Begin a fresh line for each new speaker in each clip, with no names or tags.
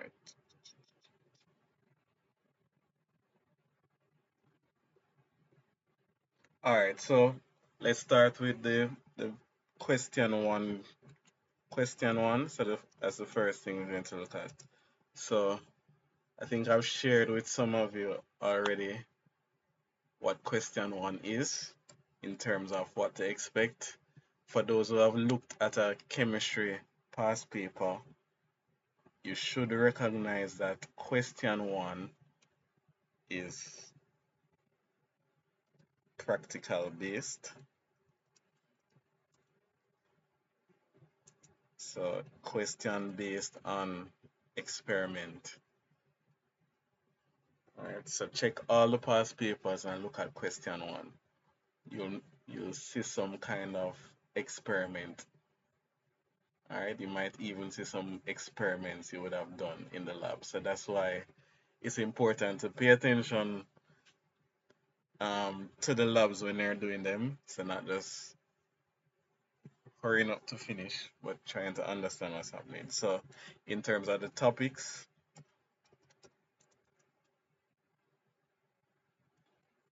right. All right. So let's start with the question one. Question one. So that's the first thing we're going to look at. So I think I've shared with some of you already what question one is in terms of what to expect. For those who have looked at a chemistry past paper, you should recognize that question one is practical based. So question based on experiment. Alright, so check all the past papers and look at question one. You'll see some kind of experiment. Alright, you might even see some experiments you would have done in the lab. So that's why it's important to pay attention to the labs when they're doing them. So not just hurrying up to finish, but trying to understand what's happening. So in terms of the topics,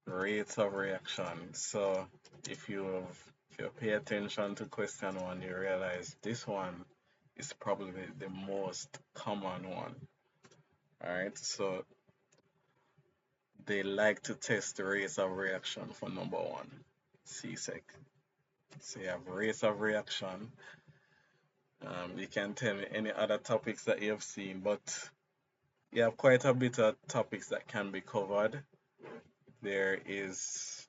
rates of reaction. So if you pay attention to question one, you realize this one is probably the most common one. Alright, so they like to test the rates of reaction for number one, CSEC. So you have rates of reaction. You can tell me any other topics that you have seen, but you have quite a bit of topics that can be covered. There is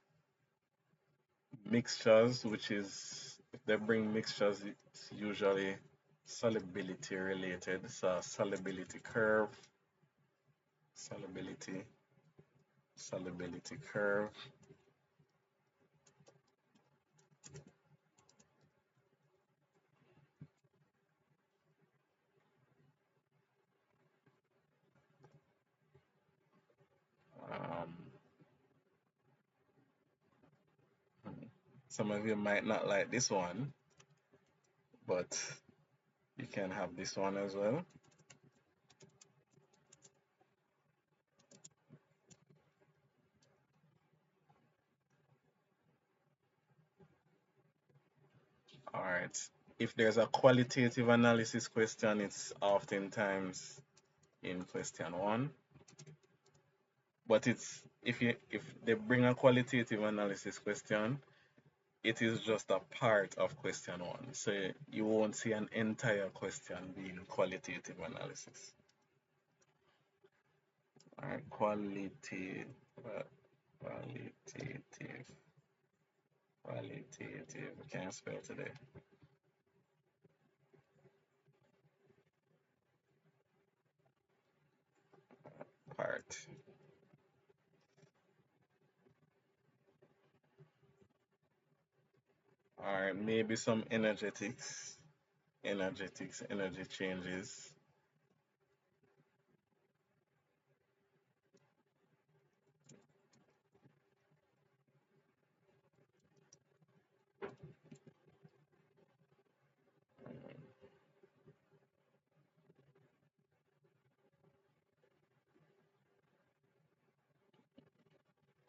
mixtures, which is if they bring mixtures, it's usually solubility related. So solubility curve, solubility, solubility curve. Um, some of you might not like this one, but you can have this one as well. All right. If there's a qualitative analysis question, it's oftentimes in question one. But it's if they bring a qualitative analysis question, it is just a part of question one. So you won't see an entire question being qualitative analysis. All right, qualitative, qualitative, qualitative. Can't spell today. Part. All right, maybe some energetics, energy changes.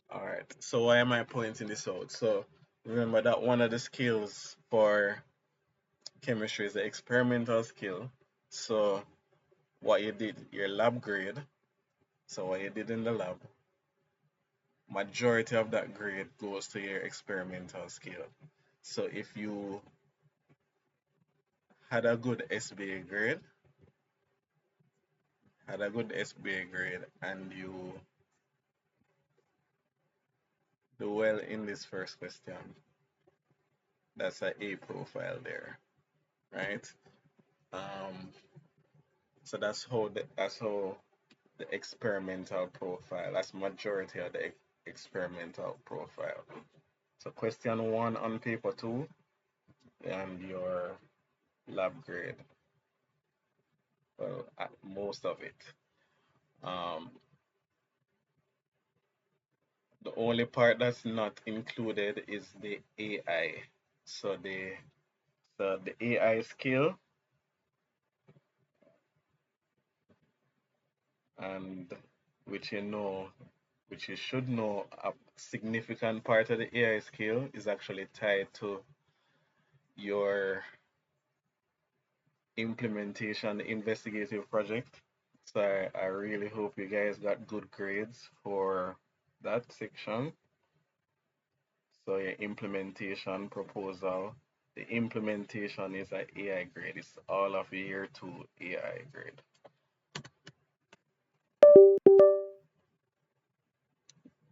All right. So why am I pointing this out? So remember that one of the skills for chemistry is the experimental skill. So what you did, your lab grade. So what you did in the lab, majority of that grade goes to your experimental skill. So if you had a good SBA grade, and you do well in this first question, that's an A profile there, right? Um, so that's how the experimental profile. That's majority of the experimental profile. So question one on paper two and your lab grade. Well, most of it. Um, the only part that's not included is the AI. So the AI skill, and which you know, which you should know, a significant part of the AI skill is actually tied to your implementation investigative project. So I really hope you guys got good grades for that section. So your implementation proposal, the implementation is an AI grade. It's all of year two AI grade.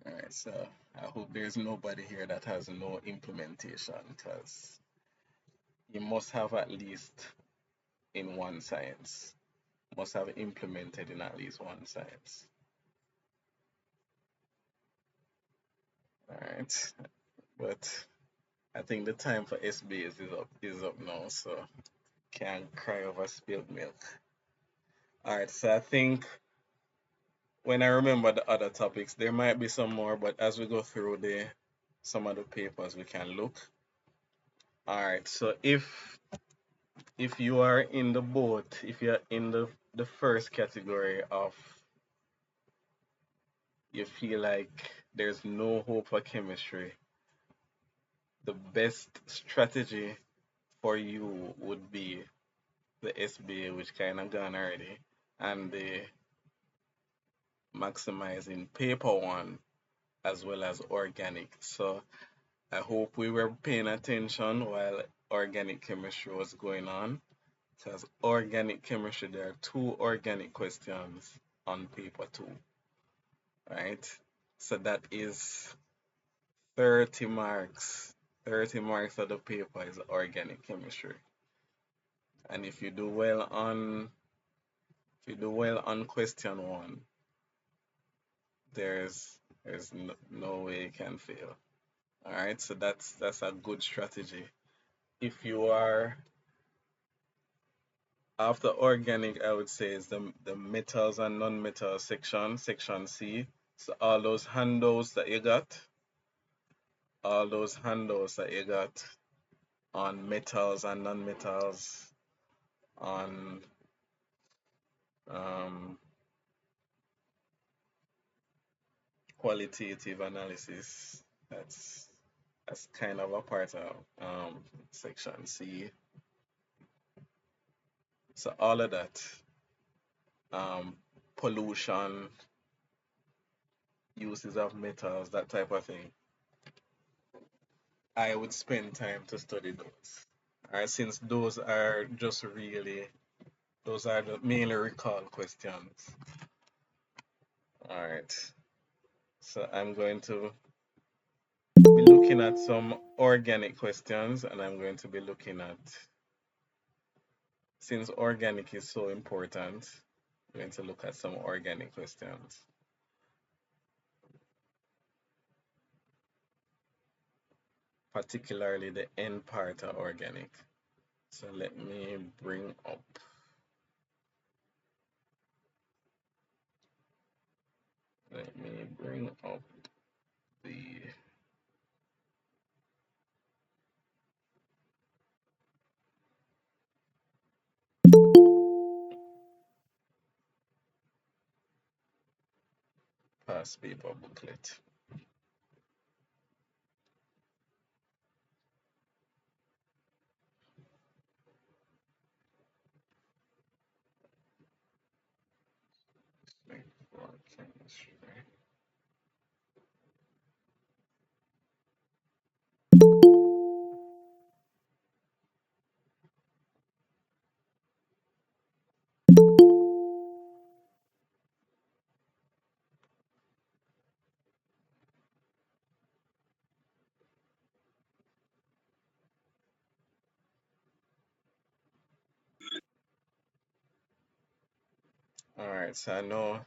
All right, so I hope there's nobody here that has no implementation because you must have at least in one science, must have implemented in at least one science. All right, but I think the time for SBS is up now, so can't cry over spilled milk. All right, so I think when I remember the other topics, there might be some more, but as we go through the some of the papers, we can look. All right, so if you are in the boat, if you're in the first category of you feel like there's no hope for chemistry, the best strategy for you would be the SBA, which kind of gone already, and the maximizing paper one as well as organic. So I hope we were paying attention while organic chemistry was going on, because organic chemistry, there are two organic questions on paper two, right? So that is 30 marks. 30 marks of the paper is organic chemistry. And if you do well on question one, there's no way you can fail. All right, so that's a good strategy. If you are after organic, I would say is the metals and non-metals section, section C. So all those handles that you got on metals and non-metals, on um, qualitative analysis, that's kind of a part of section C. So all of that, um, pollution, uses of metals, that type of thing, I would spend time to study those. Alright, since those are the mainly recall questions. Alright, so I'm going to be looking at some organic questions, and I'm going to be looking at, since organic is so important, I'm going to look at some organic questions, particularly the end part of organic. So let me bring up the past paper booklet. For chemistry. All right, so I know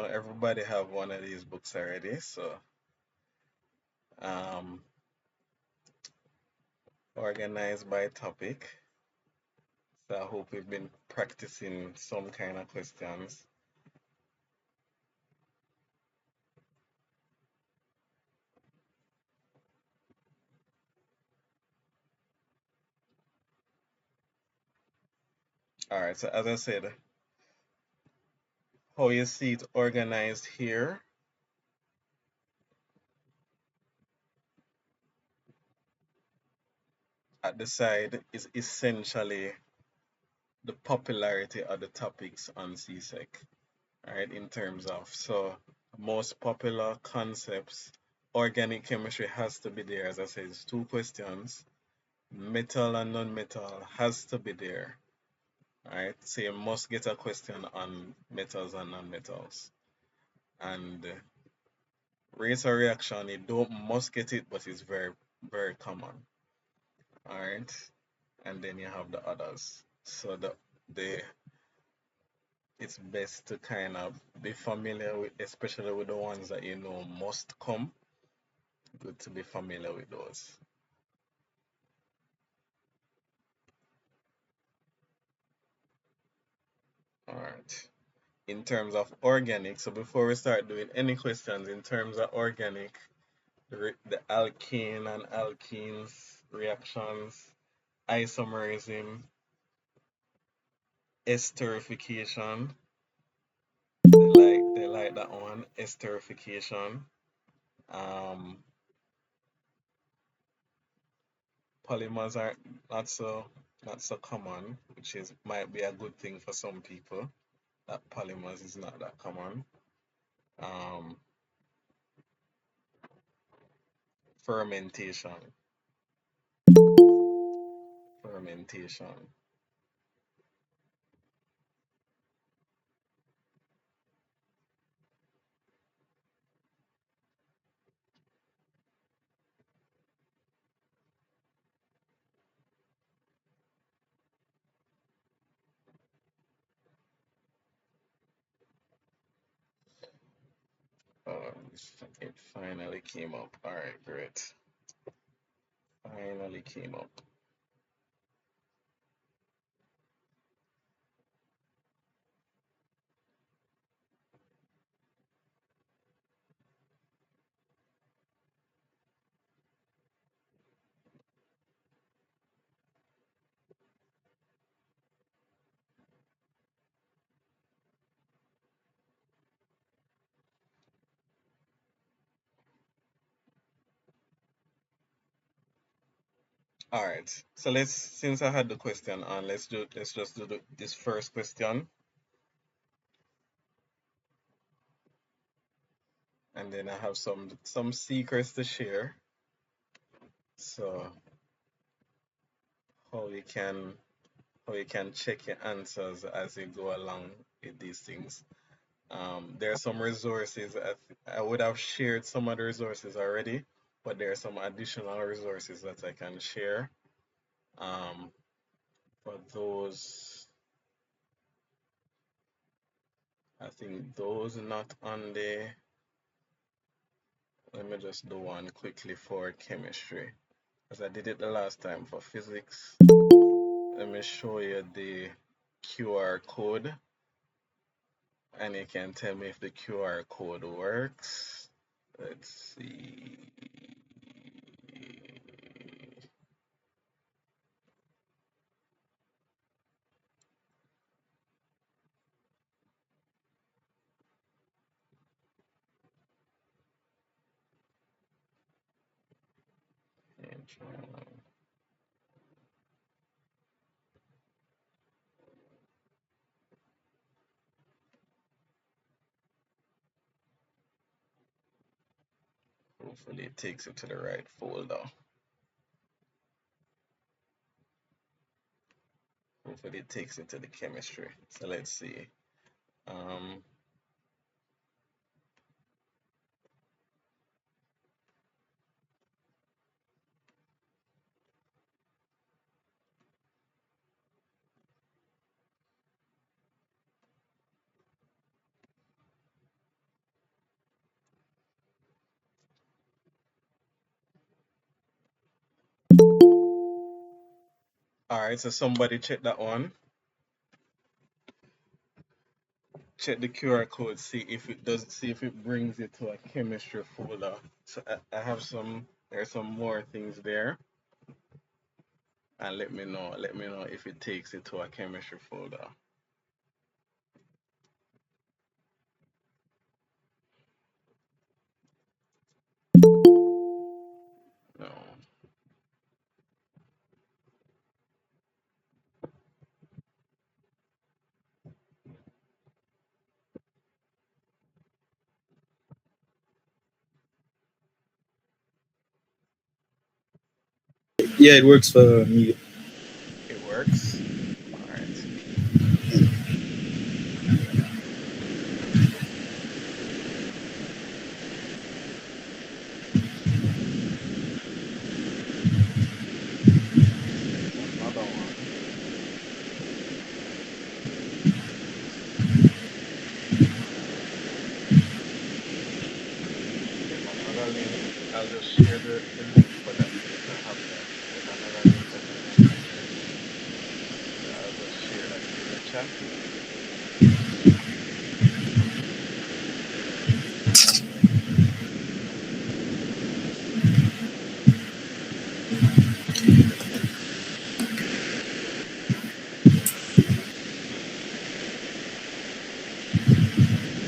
everybody have one of these books already, so um, organized by topic. So I hope we've been practicing some kind of questions. All right, so as I said, how you see it organized here at the side is essentially the popularity of the topics on CSEC, right? In terms of, so most popular concepts, organic chemistry has to be there. As I said, it's two questions. Metal and non-metal has to be there, right? So you must get a question on metals and non-metals. And rates or reaction, you don't must get it, but it's very, very common. All right. And then you have the others. So the it's best to kind of be familiar with, especially with the ones that you know must come. Good to be familiar with those. All right. In terms of organic, so before we start doing any questions in terms of organic, the alkene and alkenes reactions, isomerism, esterification. They like that one, esterification. Um, Polymers are not so not so common, which is might be a good thing for some people. That polymers is not that common. Um, fermentation, fermentation. It finally came up. All right, great. Finally came up. All right. So since I had the question on, let's just do this first question, and then I have some secrets to share. So how you can how you can check your answers as you go along with these things. There are some resources. I would have shared some of the resources already, but there are some additional resources that I can share. Um, for those, I think those not on the. Let me just do one quickly for chemistry, as I did it the last time for physics. Let me show you the QR code, and you can tell me if the QR code works. Let's see. Hopefully it takes it to the right folder. Hopefully it takes it to the chemistry. So let's see. Um, all right, so somebody check that one. Check the QR code, see if it brings it to a chemistry folder. So I have there's some more things there. And let me know if it takes it to a chemistry folder.
Yeah, it works for me.
It works. All right. All right. So here's another one. There's another link. I'll just share the link for that so you can have that. There's another link that is on the screen. So I'll just share that in the chat.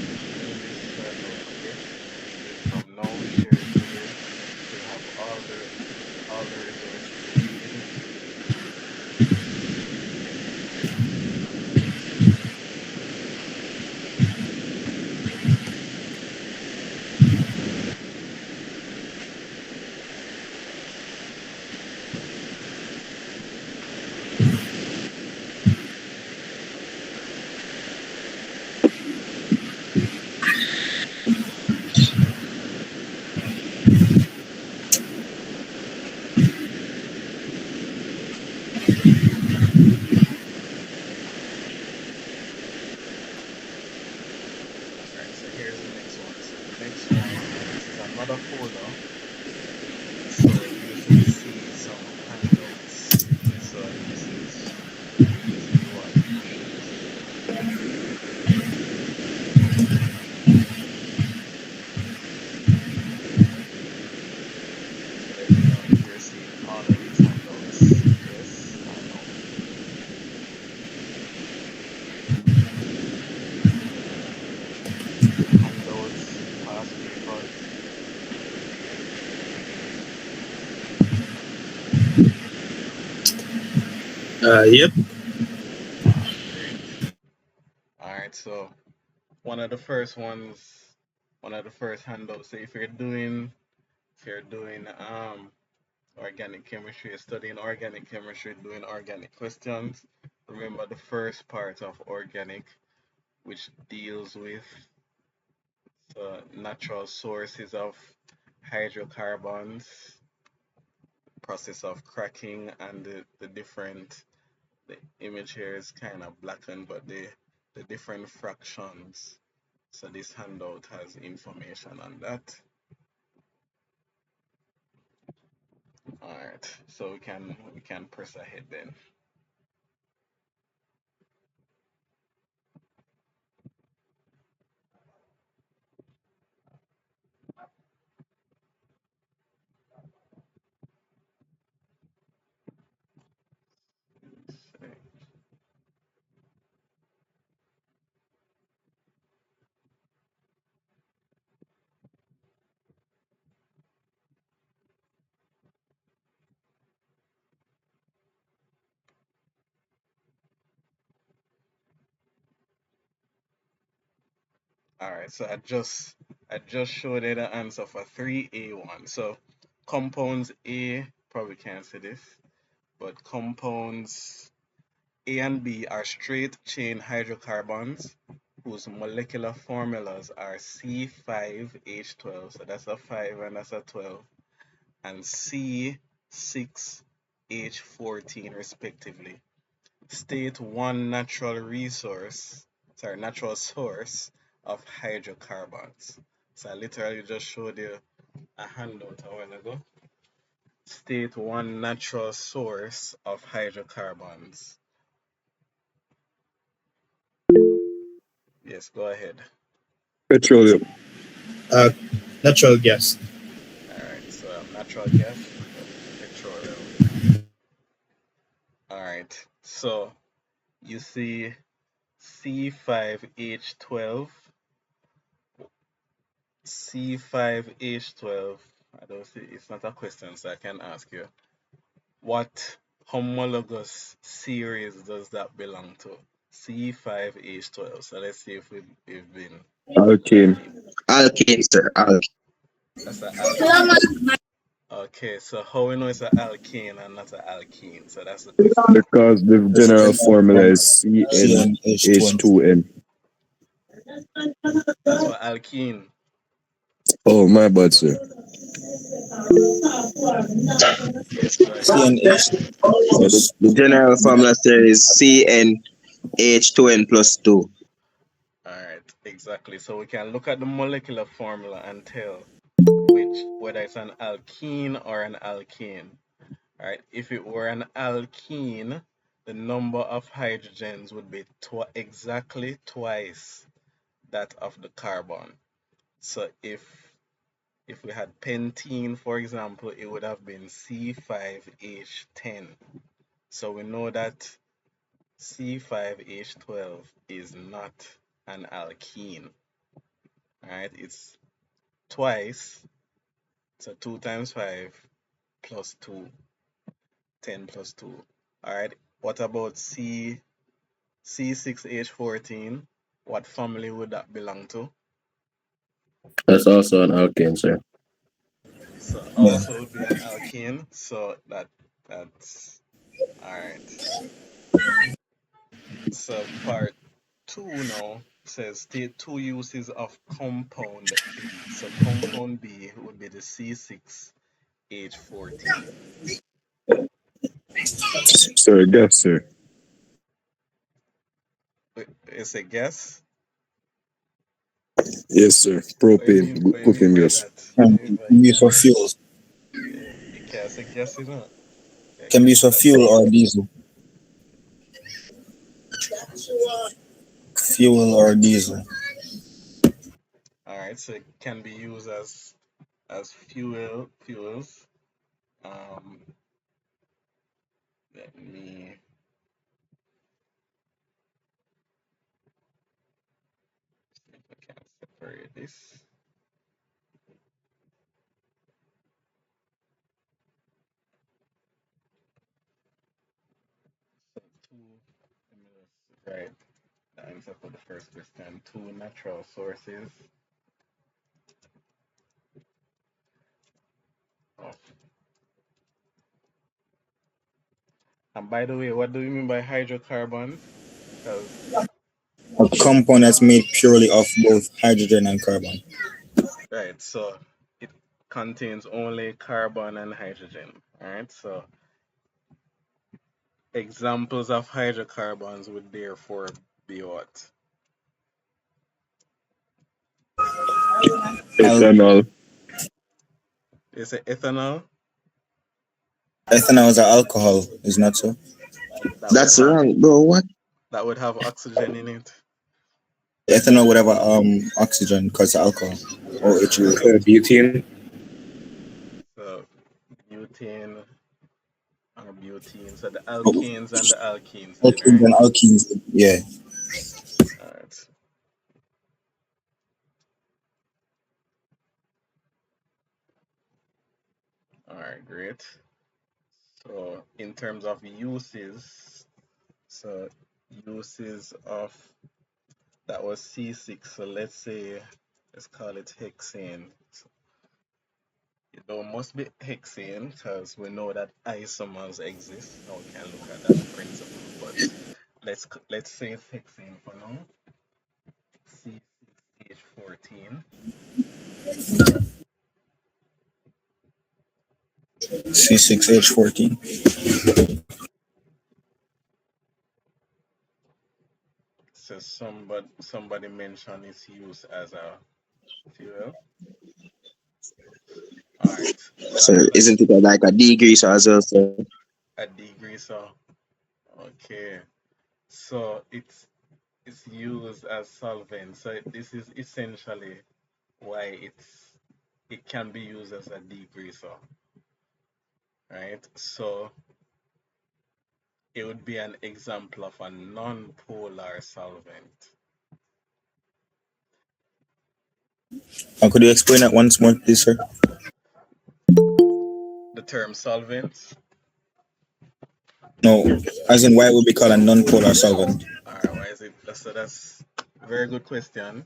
I'm sharing this right now, okay? From now, share it today. So you have all the resources you need. All right, so here's the next one. So the next one, this is another folder. So you should see some handouts. So this is what you should see. So let me know if you're seeing all of these handouts. Yes or no? Handouts, past papers.
Yep.
All right, great. All right, so one of the first ones, one of the first handouts. So if you're doing organic chemistry, you're studying organic chemistry, doing organic questions. Remember the first part of organic, which deals with the natural sources of hydrocarbons, process of cracking, and the different. The image here is kind of blackened, but the different fractions. So this handout has information on that. All right, so we can press ahead then. All right, so I just showed you the answer for 3A1. So compounds A, probably can't see this, but compounds A and B are straight chain hydrocarbons whose molecular formulas are C5H12, so that's a 5 and that's a 12, and C6H14 respectively. State one natural source of hydrocarbons. So I literally just showed you a handout a while ago. State one natural source of hydrocarbons. Yes, go ahead.
Petroleum. Uh, Natural gas.
All right, so natural gas, petroleum. All right, so you see C5H12, C5H12. I don't see, it's not a question, so I can ask you. What homologous series does that belong to? C5H12. So let's see if we've been
Alkane.
lucky.
Alkane, sir. Alkane.
That's an alkane. Okay, so how we know it's an alkane and not an alkene? So that's the question.
Because the
It's
general
general
formula
formula
is
CnH2n.
CnH2n.
That's for alkene.
Oh, my bad, sir.
Right.
CnH
So
plus
the general formula there is CnH2n plus 2.
All right. Exactly. So we can look at the molecular formula and tell whether it's an alkene or an alkane. All right. If it were an alkene, the number of hydrogens would be exactly twice that of the carbon. So if we had pentene, for example, it would have been C5H10. So we know that C5H12 is not an alkene. Alright, it's twice, so 2 times 5 plus 2, 10 plus 2. Alright, what about C6H14? What family would that belong to?
That's also an alkane, sir.
So
yeah.
also would be an alkene, so that's alright. So part 2 now says state two uses of compound B. So compound B would be the C6H14.
Sir, guess, sir.
It's a guess.
Yes, sir.
What you mean
Propane
by
gas.
that? What
Can
you mean by
be used for
gas?
fuels.
You can't say guess, you know. You
Can be
can't
used
say
for
that to
fuel
me.
or diesel. Fuel or diesel.
All right, so it can be used as fuels. Um, let me see if I can separate this. So two, let me just write the answer for the first question. Two natural sources of. And by the way, what do you mean by hydrocarbons? Because
A compound that's made purely of both hydrogen and carbon.
right, so it contains only carbon and hydrogen. All right, so examples of hydrocarbons would therefore be what?
Al-
Ethanol.
Is it ethanol?
Ethanol is an alcohol, is not so?
That would
That's
have
wrong, bro. What?
oxygen in it.
Ethanol would have oxygen because it's alcohol. Or
Right.
H2O.
Butane.
So butane or butene. So the
Oh,
alkanes and the alkenes then,
alkenes
right?
and alkenes. Yeah.
All right. All right, great. So in terms of uses, so uses of that was C6. So let's call it hexane. So it don't must be hexane because we know that isomers exist. Now we can look at that principle, but let's say it's hexane for now. C6H14.
C6H14.
So somebody mentioned its use as a fuel. All right. So
So
I'm gonna
isn't it like a degreaser as well? So
a degreaser. Okay. So it's used as solvent. So this is essentially why it can be used as a degreaser, right? So it would be an example of a non-polar solvent.
And could you explain that once more, please, sir?
The term solvents.
No, as in why it would be called a non-polar solvent.
All right, why is it? So that's a very good question.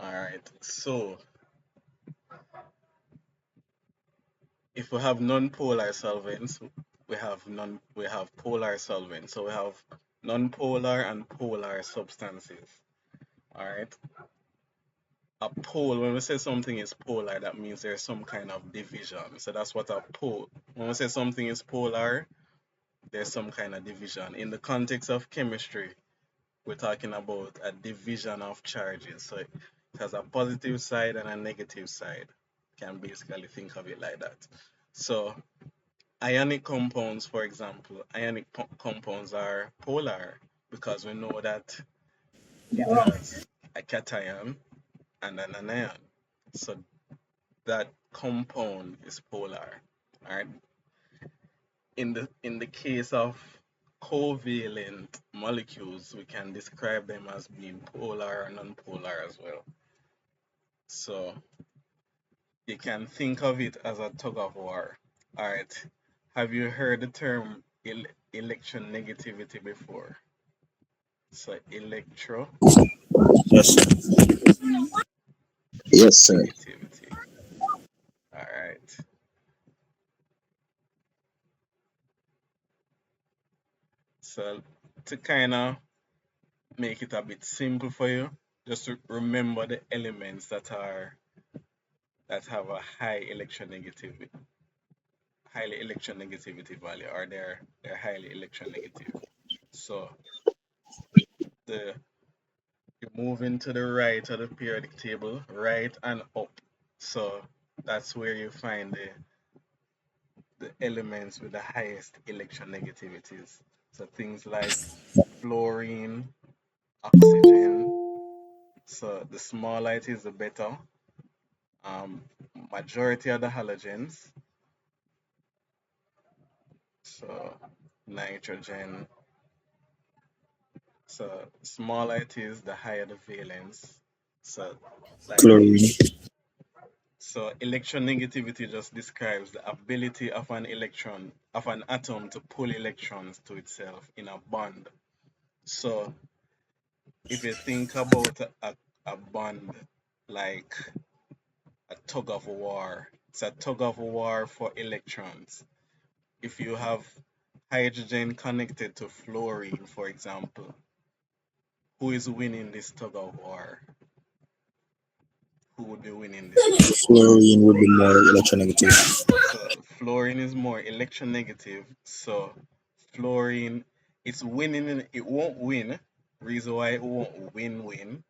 All right, so if we have non-polar solvents, we have polar solvents. So we have non-polar and polar substances. All right. A pole, when we say something is polar, that means there's some kind of division. So that's what a pole. When we say something is polar, there's some kind of division. In the context of chemistry, we're talking about a division of charges. So it has a positive side and a negative side. Can basically think of it like that. So ionic compounds, for example, compounds are polar because we know that it has a cation and an anion. So that compound is polar. All right. In the case of covalent molecules, we can describe them as being polar or non-polar as well. So you can think of it as a tug of war. All right. Have you heard the term electronegativity before? So
Yes, sir.
Yes, sir.
electronegativity. All right. So to kind of make it a bit simple for you, just to remember the elements that have a highly electronegativity value, or they're highly electronegative. So the you move into the right of the periodic table, right and up. So that's where you find the elements with the highest electronegativities. So things like fluorine, oxygen. So the smaller it is, the better. Um, Majority of the halogens. So nitrogen. So smaller it is, the higher the valence. So like
Chlorine.
so electronegativity just describes the ability of an atom to pull electrons to itself in a bond. So if you think about a bond like a tug of war, it's a tug of war for electrons. If you have hydrogen connected to fluorine, for example, who is winning this tug of war? Who would be winning this tug of war?
Fluorine would be more electronegative.
So fluorine is more electronegative. So fluorine, it's winning. It won't win. Reason why it won't win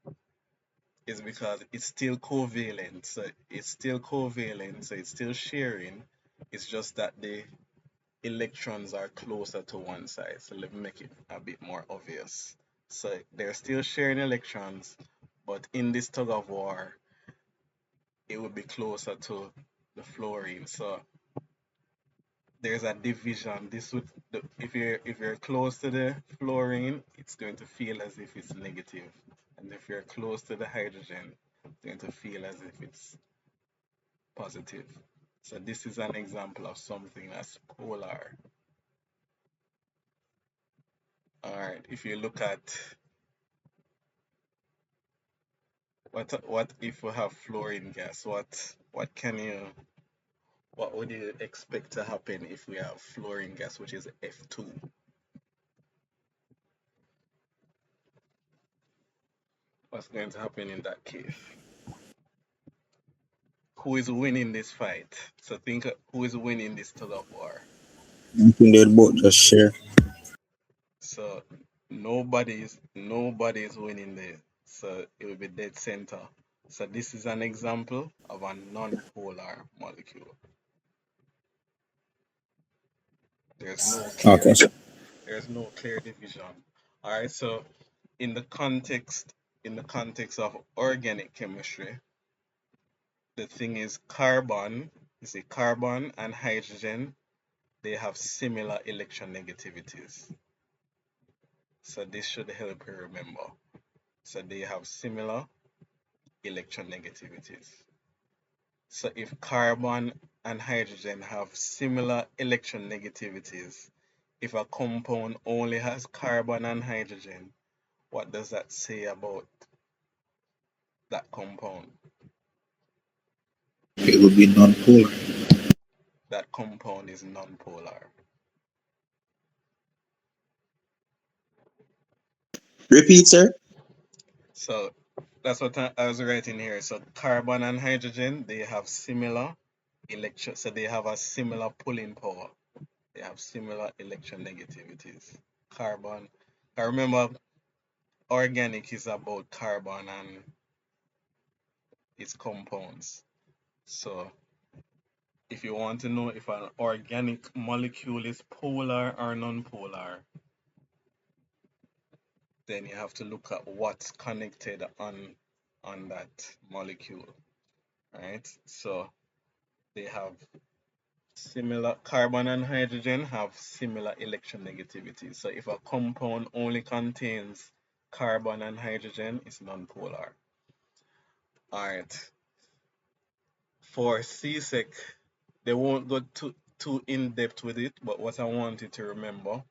is because it's still covalent. So it's still covalent. So it's still sharing. It's just that the electrons are closer to one side. So let me make it a bit more obvious. So they're still sharing electrons, but in this tug of war, it would be closer to the fluorine. So there's a division. If you're close to the fluorine, it's going to feel as if it's negative, and if you're close to the hydrogen, it's going to feel as if it's positive. So this is an example of something that's polar. All right. If you look at what if we have fluorine gas, what would you expect to happen if we have fluorine gas, which is F2? What's going to happen in that case? Who is winning this fight? So think who is winning this tug of war.
I think they'd both just share.
So nobody's winning this. So it will be dead center. So this is an example of a non-polar molecule. There's no clear
Okay.
there's no clear division. All right. So in the context of organic chemistry, the thing is carbon and hydrogen, they have similar electronegativities. So this should help you remember. So they have similar electronegativities. So if carbon and hydrogen have similar electronegativities, if a compound only has carbon and hydrogen, what does that say about that compound?
It would be non-polar.
that compound is nonpolar.
Repeat, sir.
So that's what I was writing here. So carbon and hydrogen, they have similar so they have a similar pulling power. They have similar electronegativities. Carbon, I remember organic is about carbon and its compounds. So if you want to know if an organic molecule is polar or non-polar, then you have to look at what's connected on that molecule, right? So they have similar carbon and hydrogen have similar electronegativity. So if a compound only contains carbon and hydrogen, it's nonpolar. All right. For CSEC, they won't go too in depth with it, but what I want you to remember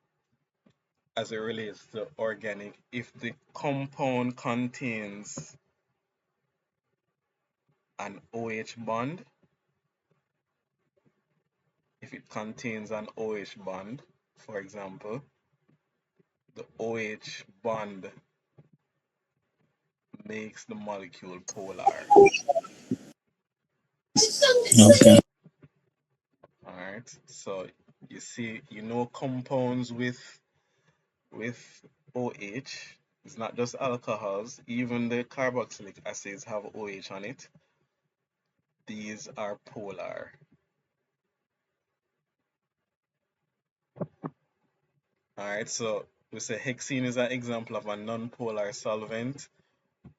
as it relates to organic, if the compound contains an OH bond, if it contains an OH bond, for example, the OH bond makes the molecule polar.
Okay.
All right. So you see, compounds with OH. It's not just alcohols. Even the carboxylic acids have OH on it. These are polar. All right. So we say hexene is an example of a non-polar solvent.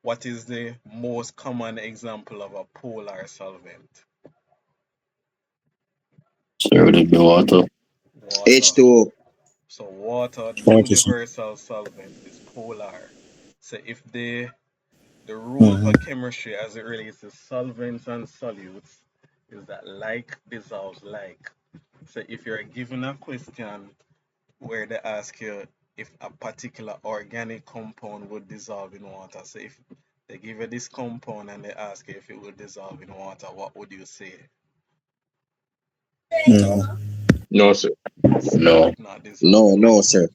What is the most common example of a polar solvent?
So would it be water?
Water.
H2O.
So water, the
What is
universal solvent, is polar. So if the rule for
mm-hmm.
chemistry as it relates to solvents and solutes is that like dissolves like. So if you're given a question where they ask you if a particular organic compound would dissolve in water, so if they give you this compound and they ask you if it would dissolve in water, what would you say?
No.
No, sir.
So it
No.
would not dissolve.
No, no, sir.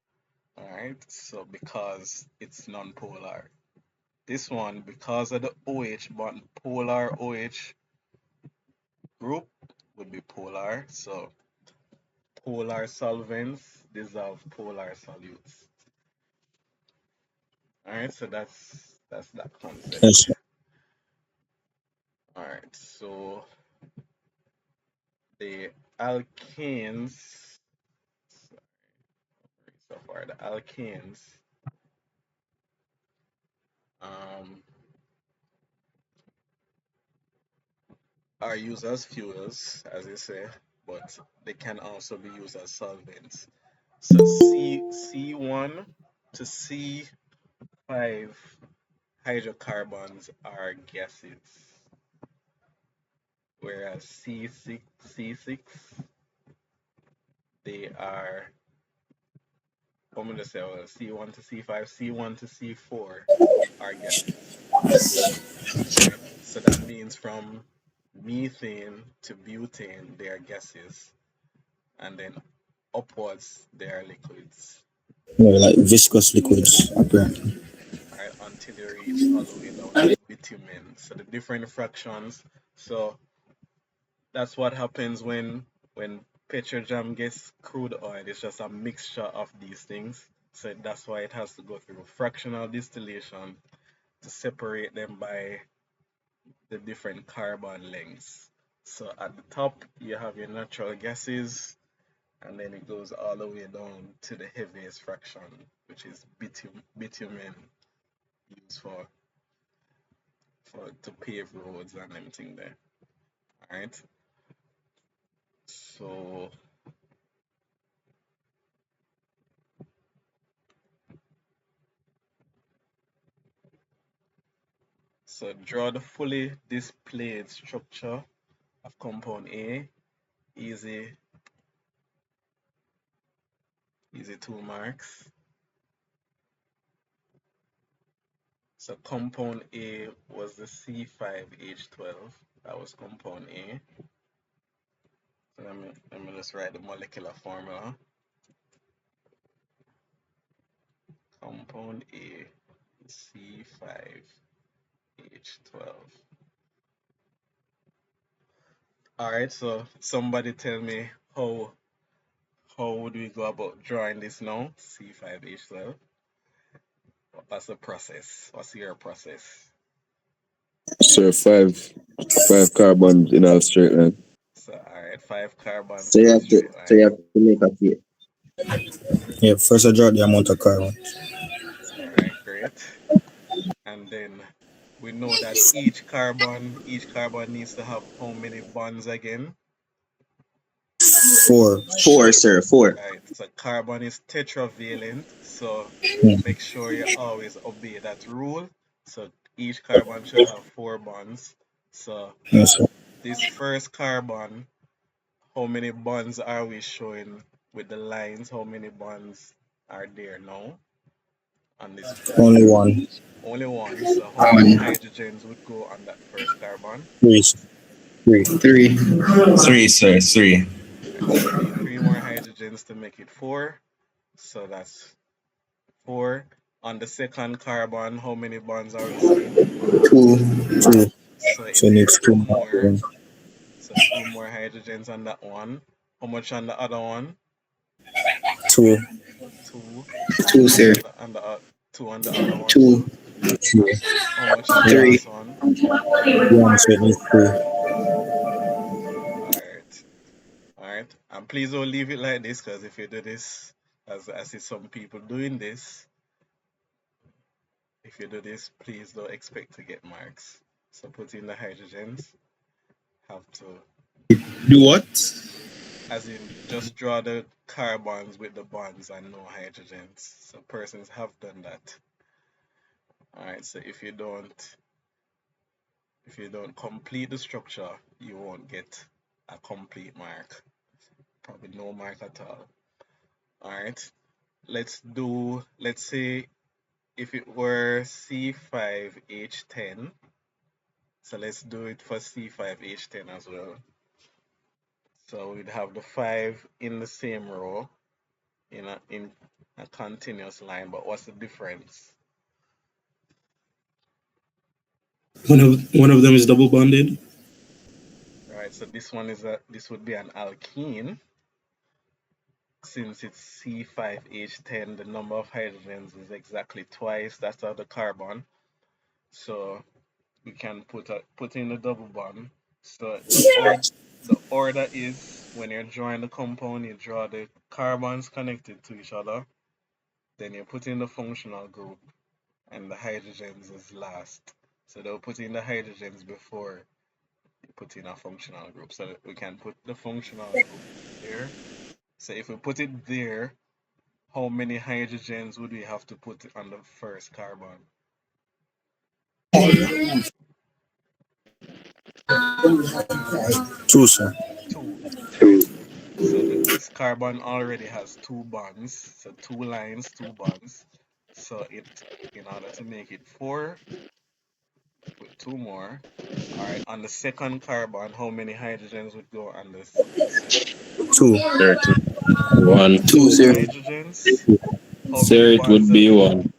All right. So because it's non-polar. This one, because of the OH bond, polar OH group would be polar. So polar solvents dissolve polar solutes. All right, so that's that
Yes.
concept. All right, so the alkanes, so far the alkanes um, are used as fuels, as you say, but they can also be used as solvents. So C1 to C5 hydrocarbons are gases, whereas C6 they are, I'm going to say, well, C1 to C5, C1 to C4 are gases. All right, so that means from methane to butane, they are gases, and then upwards, they are liquids.
Yeah, like viscous liquids, apparently.
All right, until you reach all the way down to bitumen. So the different fractions. So that's what happens when petroleum gets crude oil. It's just a mixture of these things. So that's why it has to go through fractional distillation to separate them by the different carbon lengths. So at the top you have your natural gases, and then it goes all the way down to the heaviest fraction, which is bitumen, used for to pave roads and everything there. All right. So draw the fully displayed structure of compound A. Easy, easy 2 marks. So compound A was the C5H12. That was compound A. Let me just write the molecular formula. Compound A, C5H12. All right, so somebody tell me how would we go about drawing this now? C5H12. What's the process? What's your process?
Sir, five carbons in a straight line.
So, all right, 5 carbons
So
in
you
a
have to
straight
so you
line.
have to make a case.
Yeah, first I draw the amount of carbon.
All right, great. And then we know that each carbon needs to have how many bonds again?
4.
Four, sir, four.
Right. So carbon is tetravalent. So
Hmm.
make sure you always obey that rule. So each carbon should have 4 bonds. So
Yes, sir.
this first carbon, how many bonds are we showing with the lines? How many bonds are there now on this first
Only
carbon?
one.
Only one. So how many hydrogens would go on that first carbon?
3. 3.
Three. Three, sir. Three.
Right. So we need 3 more hydrogens to make it 4. So that's 4. On the second carbon, how many bonds are we seeing?
Two.
2.
So
So
it
it
needs
needs 2
two
more
more.
hydrogen.
So 2 more hydrogens on that one. How much on the other one?
2.
2.
Two, sir.
On the 2 on the other one
Two.
too.
3.
How much on the
Three.
last one?
1, so it needs 3.
Alright. Alright. And please don't leave it like this, because if you do this, as I see some people doing this, if you do this, please don't expect to get marks. So put in the hydrogens. Have to,
Do what?
as in, just draw the carbons with the bonds and no hydrogens. So persons have done that. Alright, so if you don't complete the structure, you won't get a complete mark. Probably no mark at all. Alright, let's say if it were C5H10, so let's do it for C5H10 as well. So we'd have the 5 in the same row in a continuous line, but what's the difference?
One of them is double bonded.
Right, so this would be an alkene. Since it's C5H10, the number of hydrogens is exactly twice that of the carbon. So we can put in the double bond. So the order is, when you're drawing the compound, you draw the carbons connected to each other, then you put in the functional group, and the hydrogens is last. So they'll put in the hydrogens before you put in a functional group. So that we can put the functional group there. So if we put it there, how many hydrogens would we have to put on the first carbon?
2, sir.
2, right? So this carbon already has 2 bonds, so 2 lines, 2 bonds. So in order to make it 4, put 2 more. All right, on the second carbon, how many hydrogens would go on this one?
2.
Sir, two. One.
Two,
Two
sir.
hydrogens. How many
Sir, it
bonds
would
does
be
it?
one.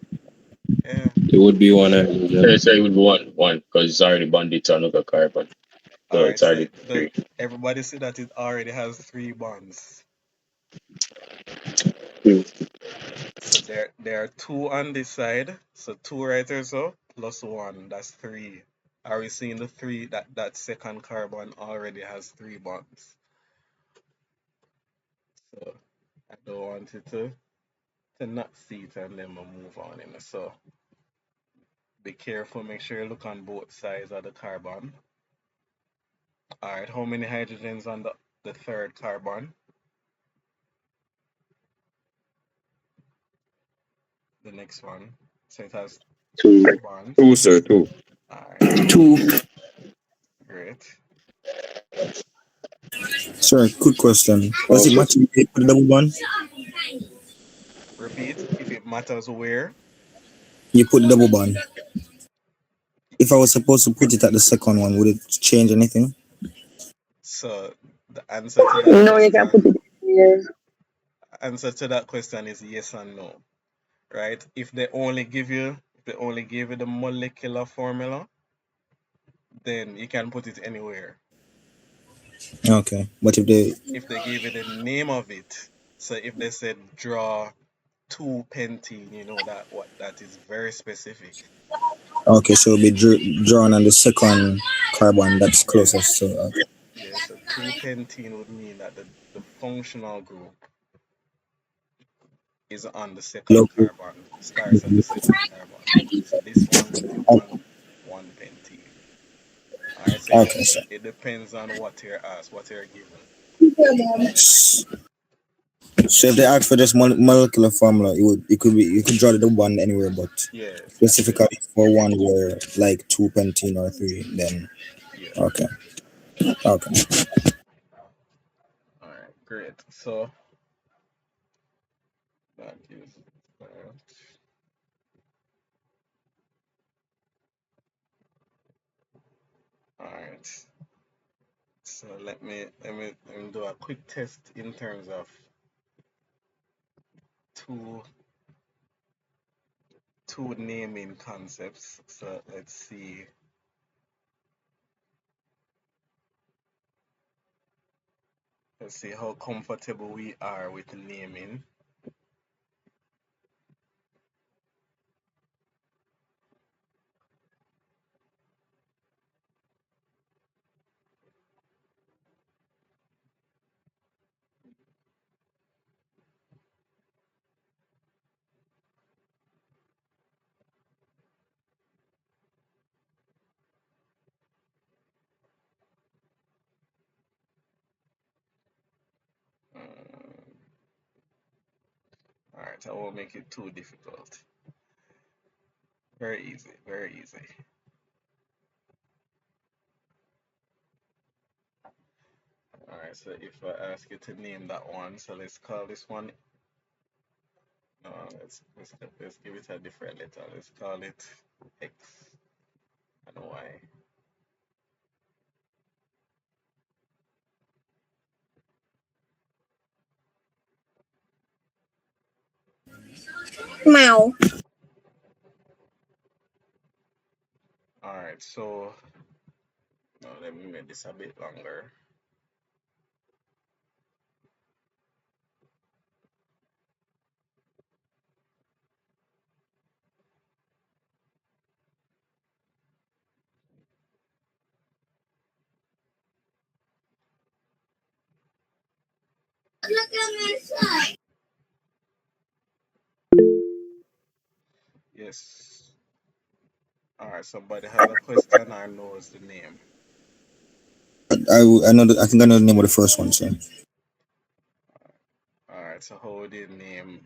Yeah.
It would be one hydrogen. Sir, it would be one, because it's already bonded to another carbon.
All
So
right.
it's
So
already three.
everybody see that it already has 3 bonds.
Two.
So there are 2 on this side. So 2 right here, so plus 1. That's 3. Are we seeing the 3? That second carbon already has 3 bonds. So I don't want it to not see it, and then we'll move on. So be careful. Make sure you look on both sides of the carbon. All right. How many hydrogens on the third carbon? The next one. So it has
Two.
2 bonds.
Two, sir, two.
All right.
Two.
Great.
Sir, good question. Does it
Okay.
matter if you put the double bond?
Repeat. If it matters where.
You put the double bond. If I was supposed to put it at the second one, would it change anything?
So The
No, you can put it here.
answer to that question is yes and no, right? If they only give you the molecular formula, then you can put it anywhere.
Okay, but if they
If they give you the name of it, so if they said draw 2 pentene, you know that is very specific.
okay, so it'll be drawn on the second carbon that's
Yes,
closest to.
yes. So 2 pentene would mean that the functional group is on the second
Local.
carbon, starts at the second carbon. So this one would be one pentene. All right. So
Okay, so
it depends on what you're asked, what you're given.
so if they ask for just molecular formula, it could be you could draw the one anywhere, but
Yes, yes,
specifically for one where like 2 pentene or three, then
yeah.
okay, okay.
All right, great. So that is that. All right. So let me do a quick test in terms of two two naming concepts. So let's see how comfortable we are with naming. Um, all right, I won't make it too difficult. Very easy, very easy. All right, so if I ask you to name that one, so let's call this one. No, let's give it a different letter. Let's call it X and Y.
Meow.
All right, so now let me make this a bit longer. Yes. All right, somebody has a question or knows the name.
I know I think I know the name of the first one. So
All right, so how would you name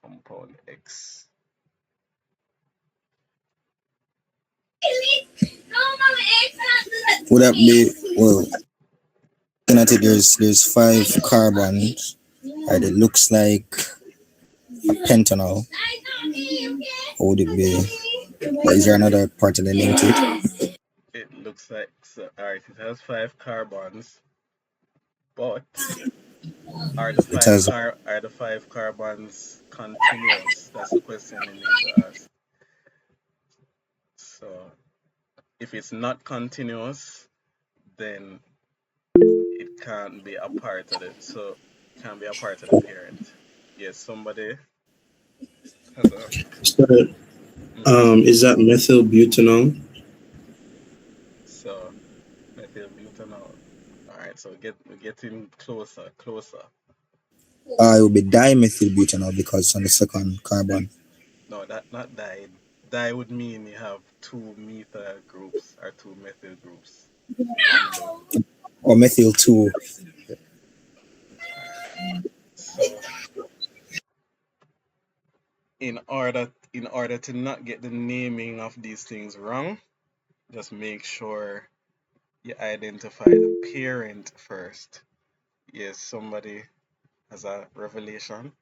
compound X?
would that be well? Looking at it, there's five carbons. Right, it looks like pentanol. Or would it be? Or is there another part of the name to it?
It looks like so. All right, it has 5 carbons, but
It has
are the 5 carbons continuous? That's the question you need to ask. So if it's not continuous, then it can't be a part of it. So it can't be a part of the parent. Yes, somebody has a.
So,
Mhm.
is that methyl butanol?
So methyl butanol. All right, so we're getting closer, closer.
it would be dimethyl butanol because it's on the second carbon.
No, that not di. Di would mean you have two methyl groups or two methyl groups on the.
Or methyl two.
All right. So in order to not get the naming of these things wrong, just make sure you identify the parent first. Yes, somebody has a revelation.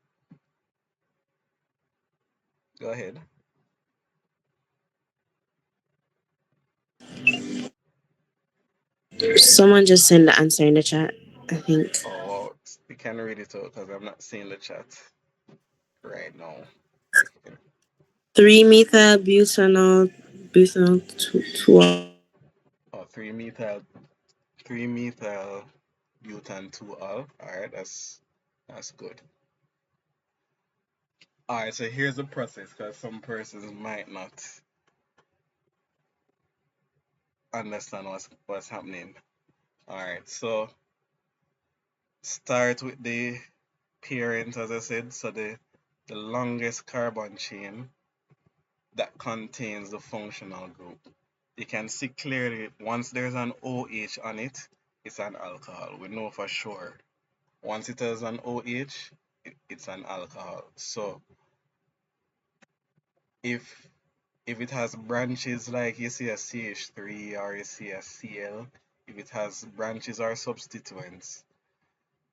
Go ahead.
Someone just sent the answer in the chat, I think.
Oh, you can read it out because I'm not seeing the chat right now.
3-methyl butanol
Oh, 3-methyl butane 2-al. Alright, that's good. Alright, so here's the process because some persons might not understand what's happening. Alright, so start with the parent, as I said, so the longest carbon chain that contains the functional group. You can see clearly once there's an OH on it, it's an alcohol. We know for sure. Once it has an OH, it's an alcohol. So if it has branches like you see a CH3 or you see a Cl, if it has branches or substituents,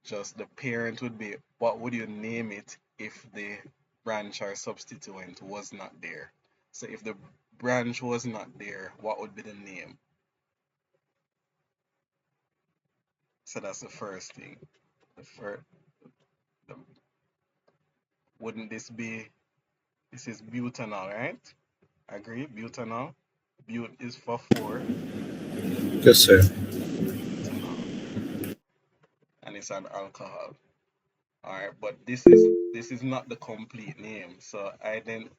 just the parent would be, what would you name it if the branch or substituent was not there? So if the branch was not there, what would be the name? So that's the first thing. The first, the, wouldn't this be, this is butanol, right? Agree, butanol. But is for 4,
Yes, sir.
butanol, and it's an alcohol. All right, but this is not the complete name. So I then,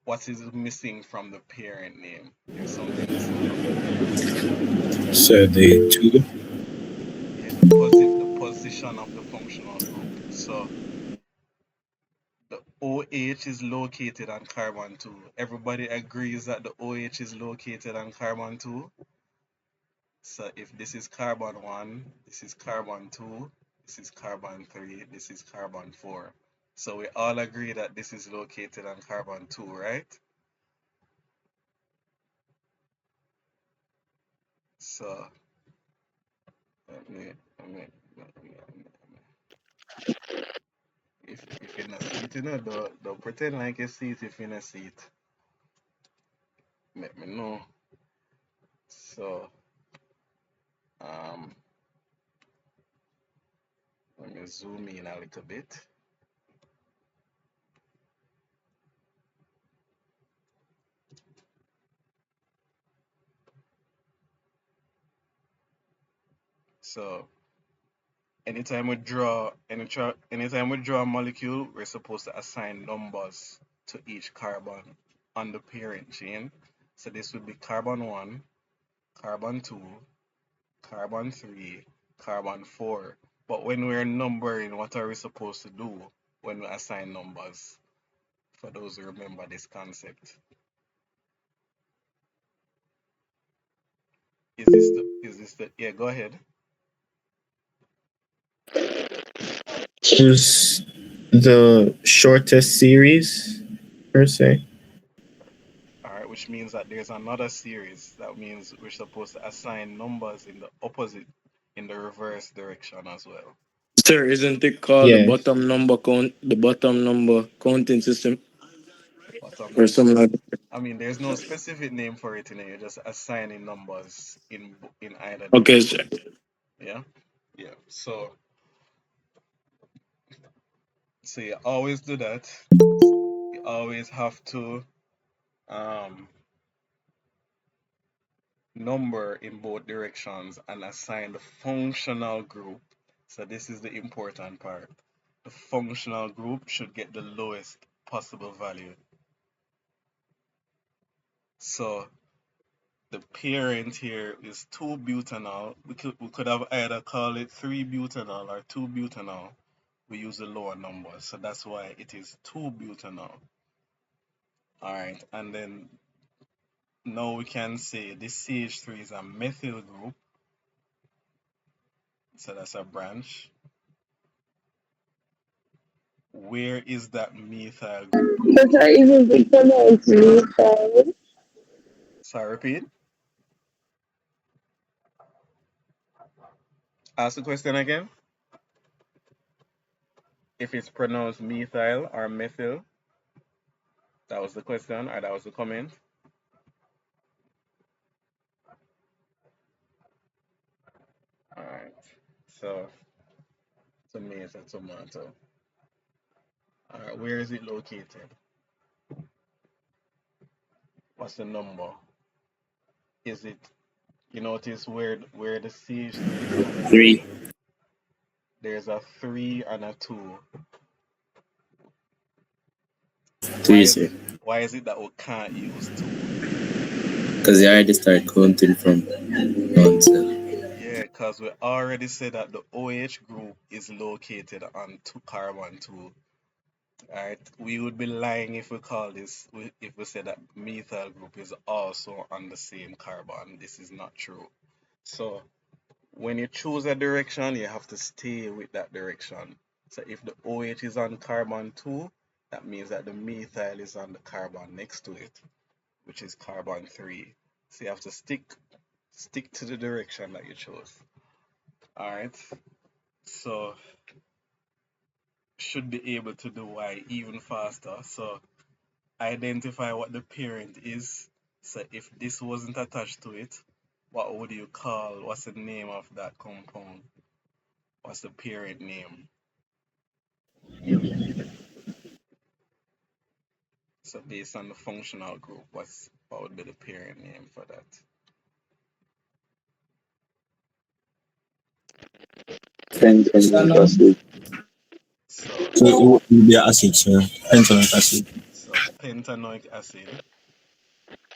what is missing from the parent name? There's something missing from the parent name.
So the two.
Yeah, the position of the functional group. So the OH is located on carbon 2. Everybody agrees that the OH is located on carbon 2. So if this is carbon 1, this is carbon 2, this is carbon 3, this is carbon 4. So we all agree that this is located on carbon 2, right? So if you're not see it, don't pretend like you see it if you're not see it. Let me know. So um let me zoom in a little bit. So anytime we draw a molecule, we're supposed to assign numbers to each carbon on the parent chain. So this would be carbon 1, carbon 2, carbon 3, carbon 4. But when we're numbering, what are we supposed to do when we assign numbers? For those who remember this concept. Yeah, go ahead.
Choose the shortest series, per se.
All right, which means that there's another series. That means we're supposed to assign numbers in the opposite, in the reverse direction as well.
Sir, isn't it called
Yeah.
the bottom number counting system
Bottom
or
number.
something like that?
I mean, there's no specific name for it in it. You're just assigning numbers in either
Okay,
direction.
sir.
Yeah, yeah. So you always do that. You always have to um number in both directions and assign the functional group. So this is the important part. The functional group should get the lowest possible value. So the parent here is 2-butanol. We could have either call it 3-butanol or 2-butanol. We use the lower number, so that's why it is 2-butanol. All right, and then now we can say this CH3 is a methyl group, so that's a branch. Where is that methyl group
But I
located?
even think pronounce methyl.
Sorry, repeat. Ask the question again. If it's pronounced methyl or methyl, that was the question or that was the comment. Alright. So tomato, tomato. Alright, where is it located? What's the number? Is it, you notice where the CH2 is coming from?
3.
There's a 3 and a 2.
3,
Why is
sir.
it why is it that we can't use 2?
Because you already start counting from 1, sir.
Yeah, because we already said that the OH group is located on carbon 2. Alright, we would be lying if we call this, if we say that methyl group is also on the same carbon. This is not true. So when you choose a direction, you have to stay with that direction. So if the OH is on carbon 2, that means that the methyl is on the carbon next to it, which is carbon 3. So you have to stick to the direction that you chose. Alright, so should be able to do Y even faster. So identify what the parent is. So if this wasn't attached to it, what would you call, what's the name of that compound? What's the parent name? So based on the functional group, what would be the parent name for that?
Pentanoic acid.
So
So it would be acid, sir. Pentanoic acid.
pentanoic acid.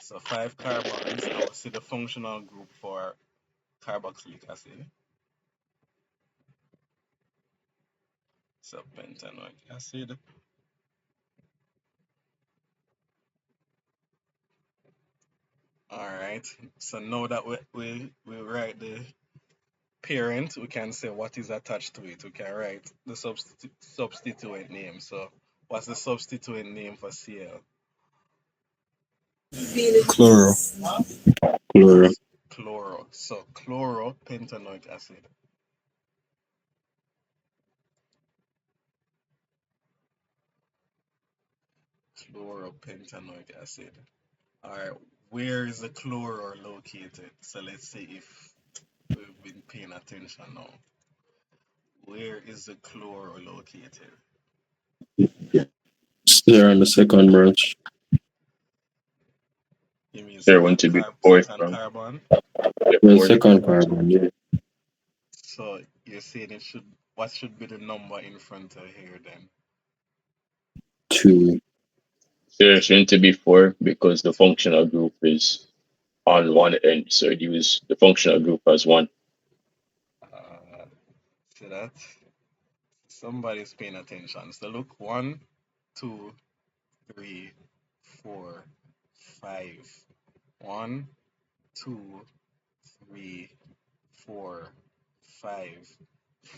So 5 carbons, and we see the functional group for carboxylic acid. So pentanoic acid. All right. So now that we write the parent, we can say what is attached to it. We can write the substituent name. So what's the substituent name for Cl?
Chloro.
Chloro.
Chloro. So chloropentanoic acid. Chloropentanoic acid. All right. Where is the chloro located? So let's see if we've been paying attention now. Where is the chloro located?
They're on the second branch.
You mean
There want to be fourth
second
from
carbon?
the
The
fourth.
second carbon, yeah.
So you're saying what should be the number in front of here then?
2.
There's going to be four because the functional group is on one end. So it use the functional group as one.
Uh, See that? Somebody's paying attention. So look, 1, 2, 3, 4, 5. 1, 2, 3, 4, 5.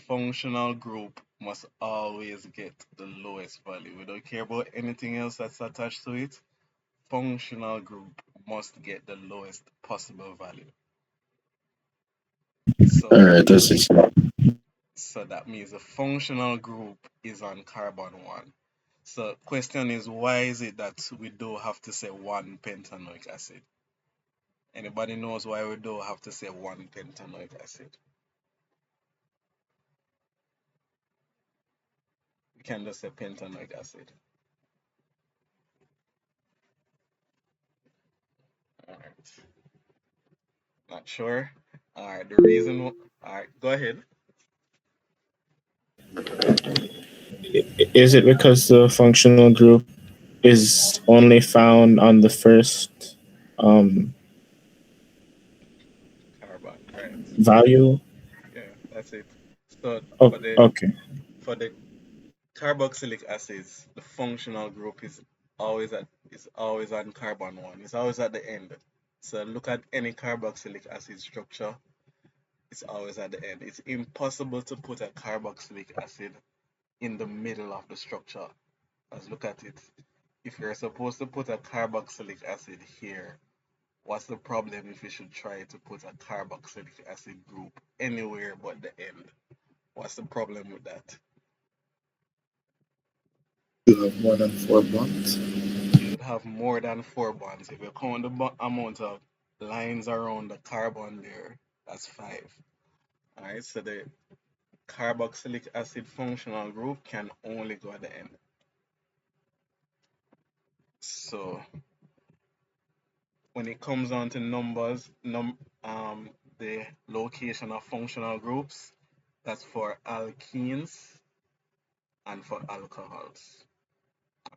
Functional group must always get the lowest value. We don't care about anything else that's attached to it. Functional group must get the lowest possible value.
All
So,
right, that's it.
so that means the functional group is on carbon 1. So question is, why is it that we do have to say 1 pentanoic acid? Anybody knows why we do have to say 1 pentanoic acid? We can just say pentanoic acid. All right. Not sure. All right. The reason. All right. Go ahead.
Is it because the functional group is only found on the first um,
Carbon. Right.
value?
Yeah. That's it. So
Oh, okay.
for the carboxylic acids, the functional group is always on carbon 1. It's always at the end. So look at any carboxylic acid structure. It's always at the end. It's impossible to put a carboxylic acid in the middle of the structure. Let's look at it. If you're supposed to put a carboxylic acid here, what's the problem if you should try to put a carboxylic acid group anywhere but the end? What's the problem with that?
You have more than 4 bonds.
You would have more than 4 bonds. If you count the amount of lines around the carbon there, that's 5. Alright, so the carboxylic acid functional group can only go at the end. So when it comes down to numbers, the location of functional groups, that's for alkenes and for alcohols.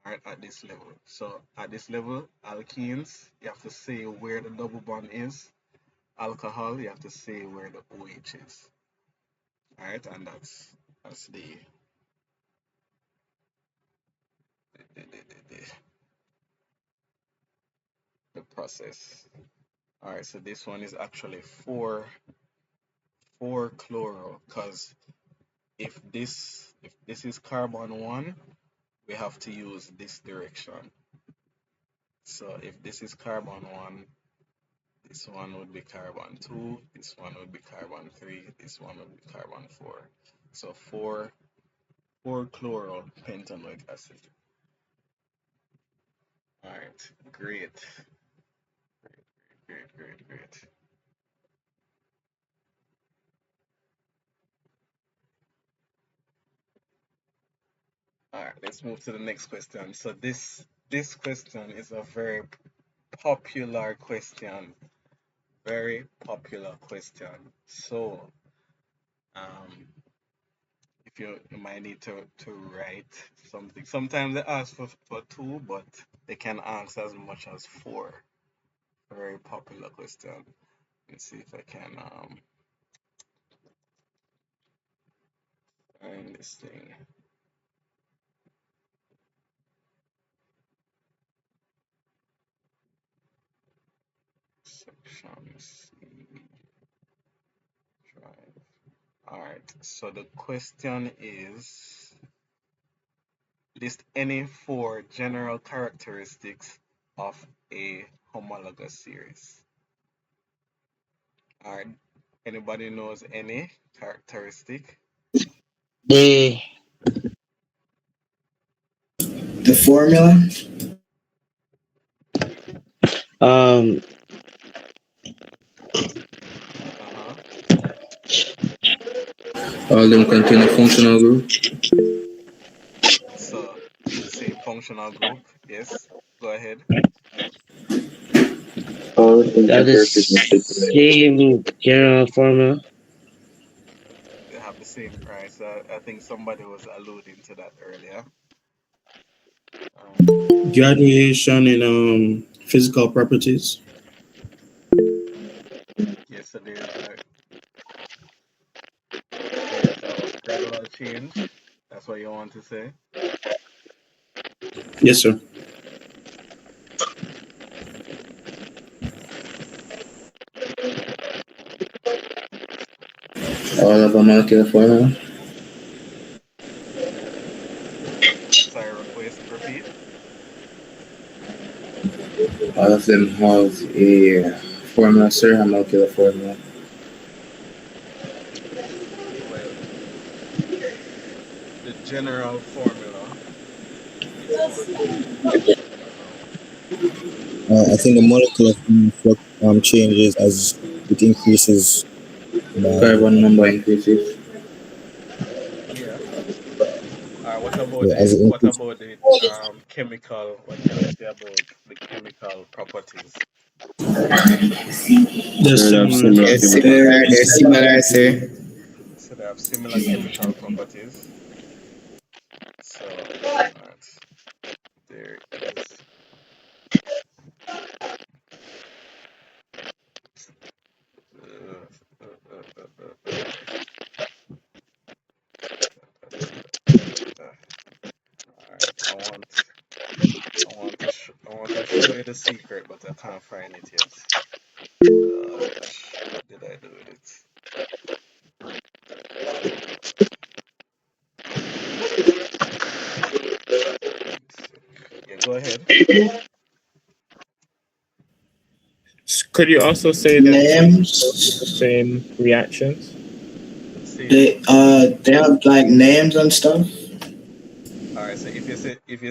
Alright, at this level. So at this level, alkenes, you have to say where the double bond is. Alcohol, you have to say where the OH is. Alright, and that's the, the, the process. Alright, so this one is actually 4 chloro, because if this is carbon 1, we have to use this direction. So if this is carbon 1, this one would be carbon 2, this one would be carbon 3, this one would be carbon 4. So 4 pentanoic acid. Alright, great. Great. Alright, let's move to the next question. So this question is a very popular question. Very popular question. So if you might need to write something. Sometimes they ask for 2, but they can ask as much as 4. Very popular question. Let's see if I can find this thing. Section C drive. Alright, so the question is list any 4 general characteristics of a homologous series. Alright, anybody knows any characteristic?
The formula.
Um,
Uh-huh.
all them contain a functional group.
So same functional group, yes. Go ahead.
All of them
They have the
represented.
same general formula.
They have the same, right? So I think somebody was alluding to that earlier. Um,
Graduation in physical properties.
yes, so there's a gradual change. That's what you want to say.
Yes, sir.
All of a molecular formula.
Sorry, repeat.
All of them have a formula, sir, a molecular formula.
Well, the general formula is what?
I think the molecular changes as it increases by
Carbon number increases.
Yeah. What about
yeah, as
the
it increases.
chemical? What can we say about the chemical properties?
They're
They have
similar.
similar
Yes,
chemical
sir. They're
properties.
similar, sir.
So they have similar chemical properties. So there is uh, uh, uh, uh, uh, uh, all right. I want to show you the secret, but I can't find it yet. Gosh, what did I do with it? Yeah, go ahead.
Could you also say that the
Names.
same reactions?
Same.
They have like names and stuff.
All right. So if you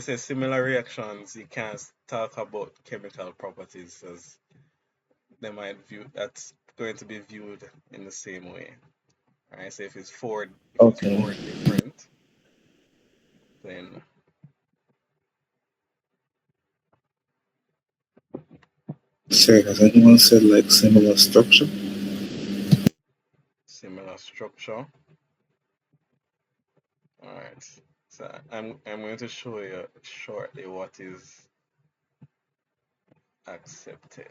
say similar reactions, you can't talk about chemical properties as they might view that's going to be viewed in the same way. All right, so if it's four,
Okay.
different, then
Sure. Has anyone said like similar structure?
similar structure. All right. So I'm going to show you shortly what is accepted.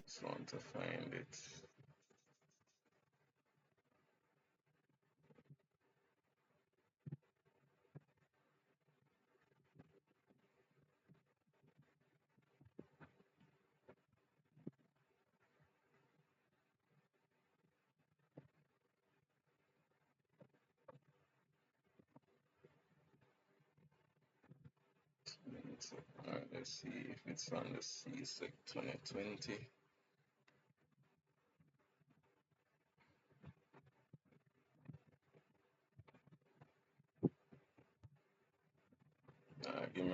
Just want to find it. All right, let's see if it's on the CSEC 2020. Give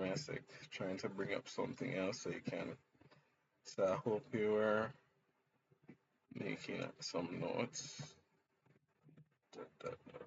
me a sec. Trying to bring up something else so you can. So I hope you were making some notes. Da, da, da.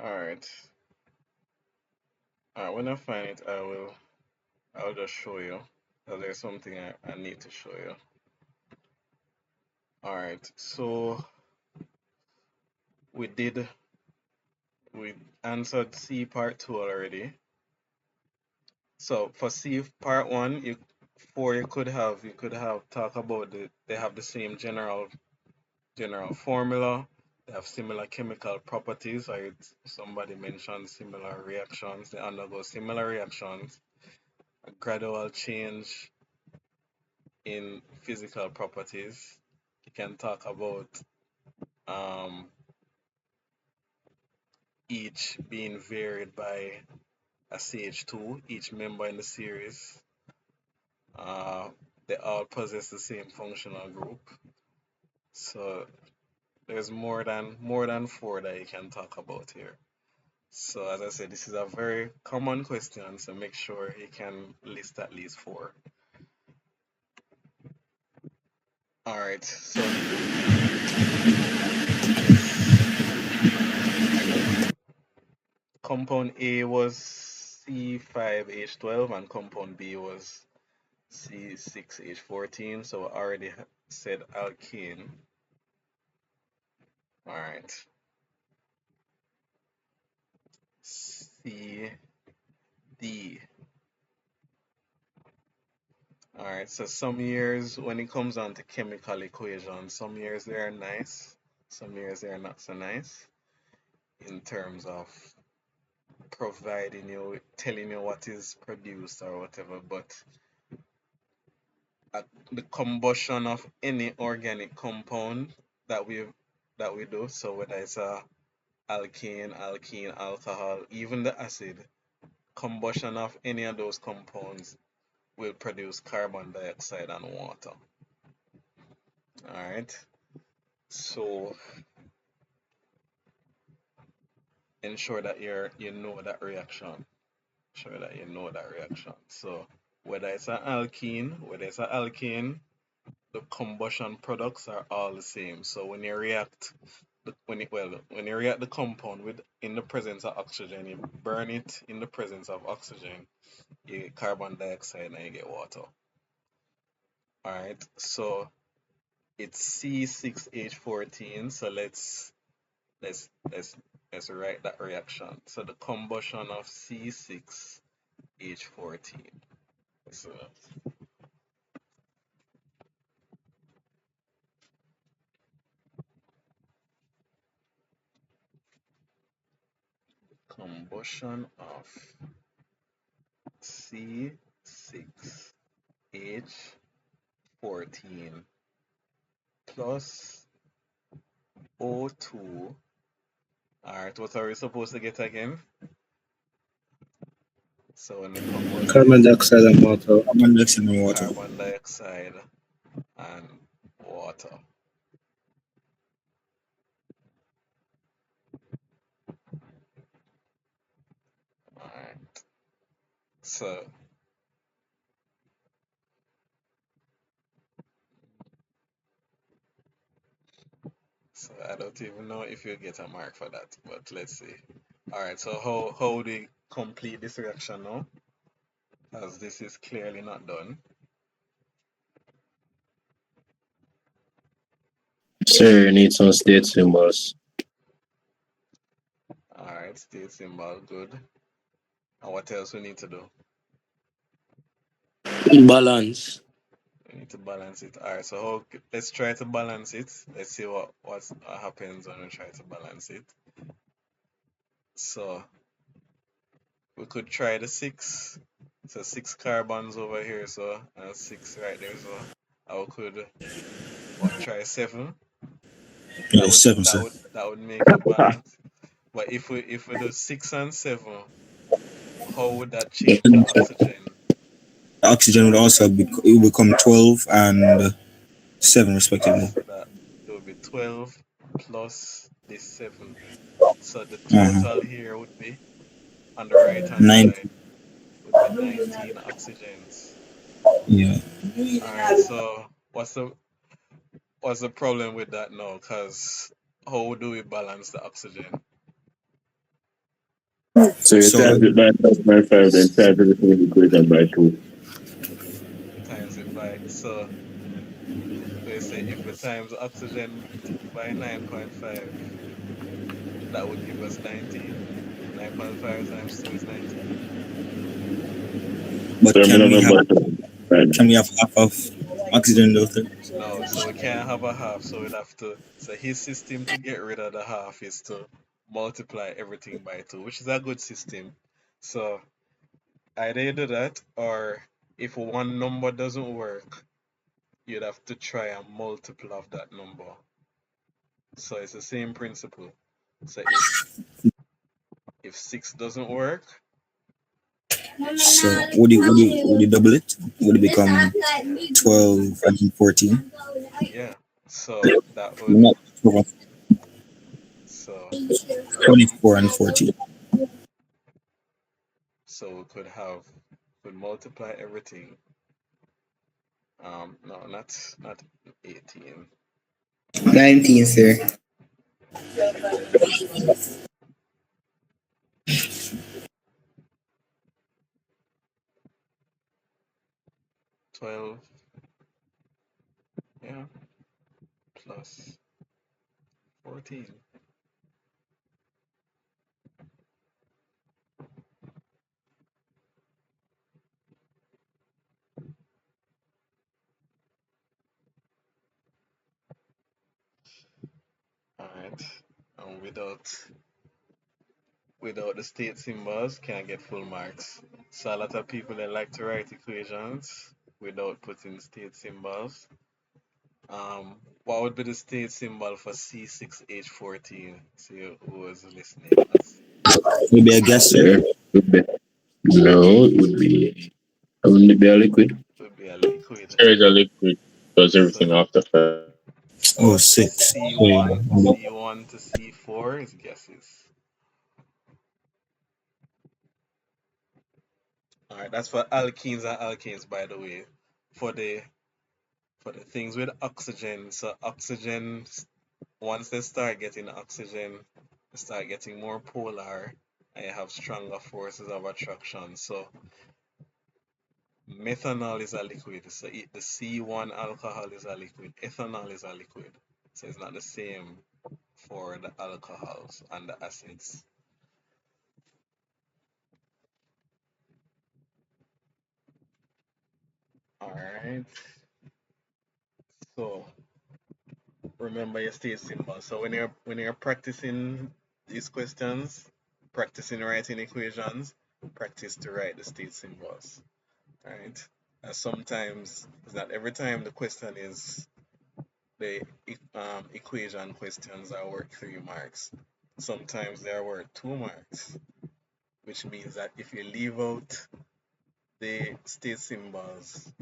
All right. All right. When I find it, I'll just show you. There's something I need to show you. All right. So we did we answered C part 2 already. So for C part 1, you could have talk about they have the same general formula. They have similar chemical properties. Or somebody mentioned similar reactions. They undergo similar reactions. A gradual change in physical properties. You can talk about um, each being varied by a CH2, each member in the series. Uh, they all possess the same functional group. So there's more than four that you can talk about here. So as I said, this is a very common question, so make sure you can list at least four. All right, so compound A was C5H12 and compound B was C6H14. So I already said alkene. All right, C D. All right, so some years when it comes down to chemical equations, some years they are nice, some years they are not so nice in terms of providing you, telling you what is produced or whatever. But at the combustion of any organic compound that we do, so whether it's a alkane, alkene, alcohol, even the acid, combustion of any of those compounds will produce carbon dioxide and water. All right. So ensure that you know that reaction. Ensure that you know that reaction. So whether it's an alkene, the combustion products are all the same. So when you react when you react the compound with in the presence of oxygen, you burn it in the presence of oxygen, you get carbon dioxide and you get water. All right, so it's C6H14. So let's let's let's write that reaction. So the combustion of C6H14. So combustion of C6H14 plus O2. Alright, what are we supposed to get again? So when we combust
Carbon
this,
dioxide and water.
Carbon dioxide and water.
carbon dioxide and water. Alright, so I don't even know if you get a mark for that, but let's see. Alright, so how do we complete this reaction now? As this is clearly not done.
Sir, you need some state symbols.
Alright, state symbol, good. And what else we need to do?
Balance.
We need to balance it. Alright, so let's try to balance it. Let's see what happens when we try to balance it. So we could try the 6. So 6 carbons over here, so and 6 right there, so I could try 7.
Yeah, 7, sir.
That would make it balance. But if we do 6 and 7, how would that change the oxygen?
The oxygen would also it will become 12 and 7 respectively.
So that it would be 12 plus this 7. So the
Uh-huh.
total here would be on the right hand
9.
side would be 19 oxygens.
Yeah.
Alright, so what's the problem with that now? Cause how do we balance the oxygen?
So you
So
times it by 5.5, then times everything in the equation by 2.
Times it by so we say if we times oxygen by 9.5, that would give us 19. 9.5 times 2 is 19.
but
So I'm
can we
gonna
have
right now.
half of oxygen though, sir?
No, so we can't have a half, so we'd have to. So his system to get rid of the half is to multiply everything by 2, which is a good system. So either you do that, or if one number doesn't work, you'd have to try a multiple of that number. So it's the same principle. So if 6 doesn't work,
So would you double it? Would it become
yeah,
12 and 14?
yeah. So that would
Not 12,
so
24 and 14.
we could multiply everything. No, not 18.
19, sir.
12, yeah, plus 14. Alright. And without the state symbols, can't get full marks. So a lot of people they like to write equations without putting state symbols. What would be the state symbol for C6H14? See who was listening.
Maybe a guess, sir.
Sir, would be, no, it would be, wouldn't it be a liquid?
Would be a liquid.
Sir is a liquid, does
So
everything after 5.
Oh,
so
6.
C1 to C4 is gases. Alright, that's for alkenes and alkanes, by the way. For the things with oxygen, so oxygen once they start getting oxygen, they start getting more polar and you have stronger forces of attraction. So methanol is a liquid. So the C1 alcohol is a liquid. Ethanol is a liquid. So it's not the same for the alcohols and the acids. All right. So remember your state symbol. So when you're practicing these questions, practicing writing equations, practice to write the state symbols. All right. Sometimes, it's not every time the question is the equation questions are worth 3 marks. Sometimes they are worth 2 marks, which means that if you leave out the state symbols,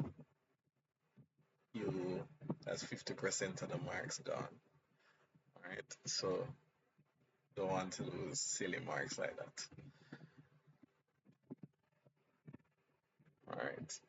you that's 50% of the marks gone. All right, so don't want to lose silly marks like that. All right.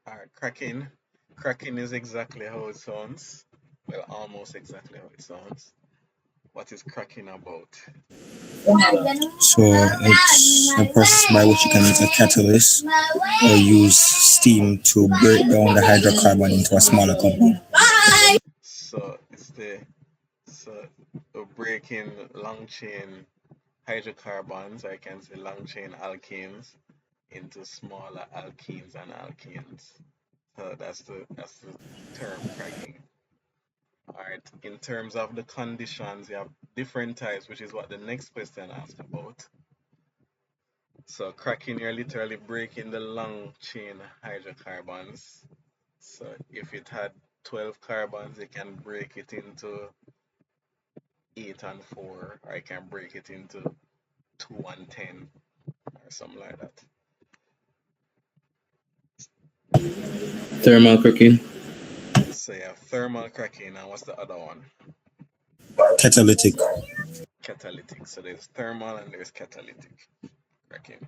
All right, cracking. Cracking is exactly how it sounds. Well, almost exactly how it sounds. What is cracking about?
So it's a process by which you can use a catalyst or use steam to break down the hydrocarbon into a smaller compound.
So it's the breaking long chain hydrocarbons, I can say long chain alkanes, into smaller alkenes and alkanes. So that's the term cracking. Alright, in terms of the conditions, you have different types, which is what the next question asks about. So cracking, you're literally breaking the long chain hydrocarbons. So if it had 12 carbons, you can break it into 8 and 4, or I can break it into 2 and 10, or something like that.
Thermal cracking.
So you have thermal cracking, and what's the other one?
Catalytic.
Catalytic. So there's thermal and there's catalytic cracking.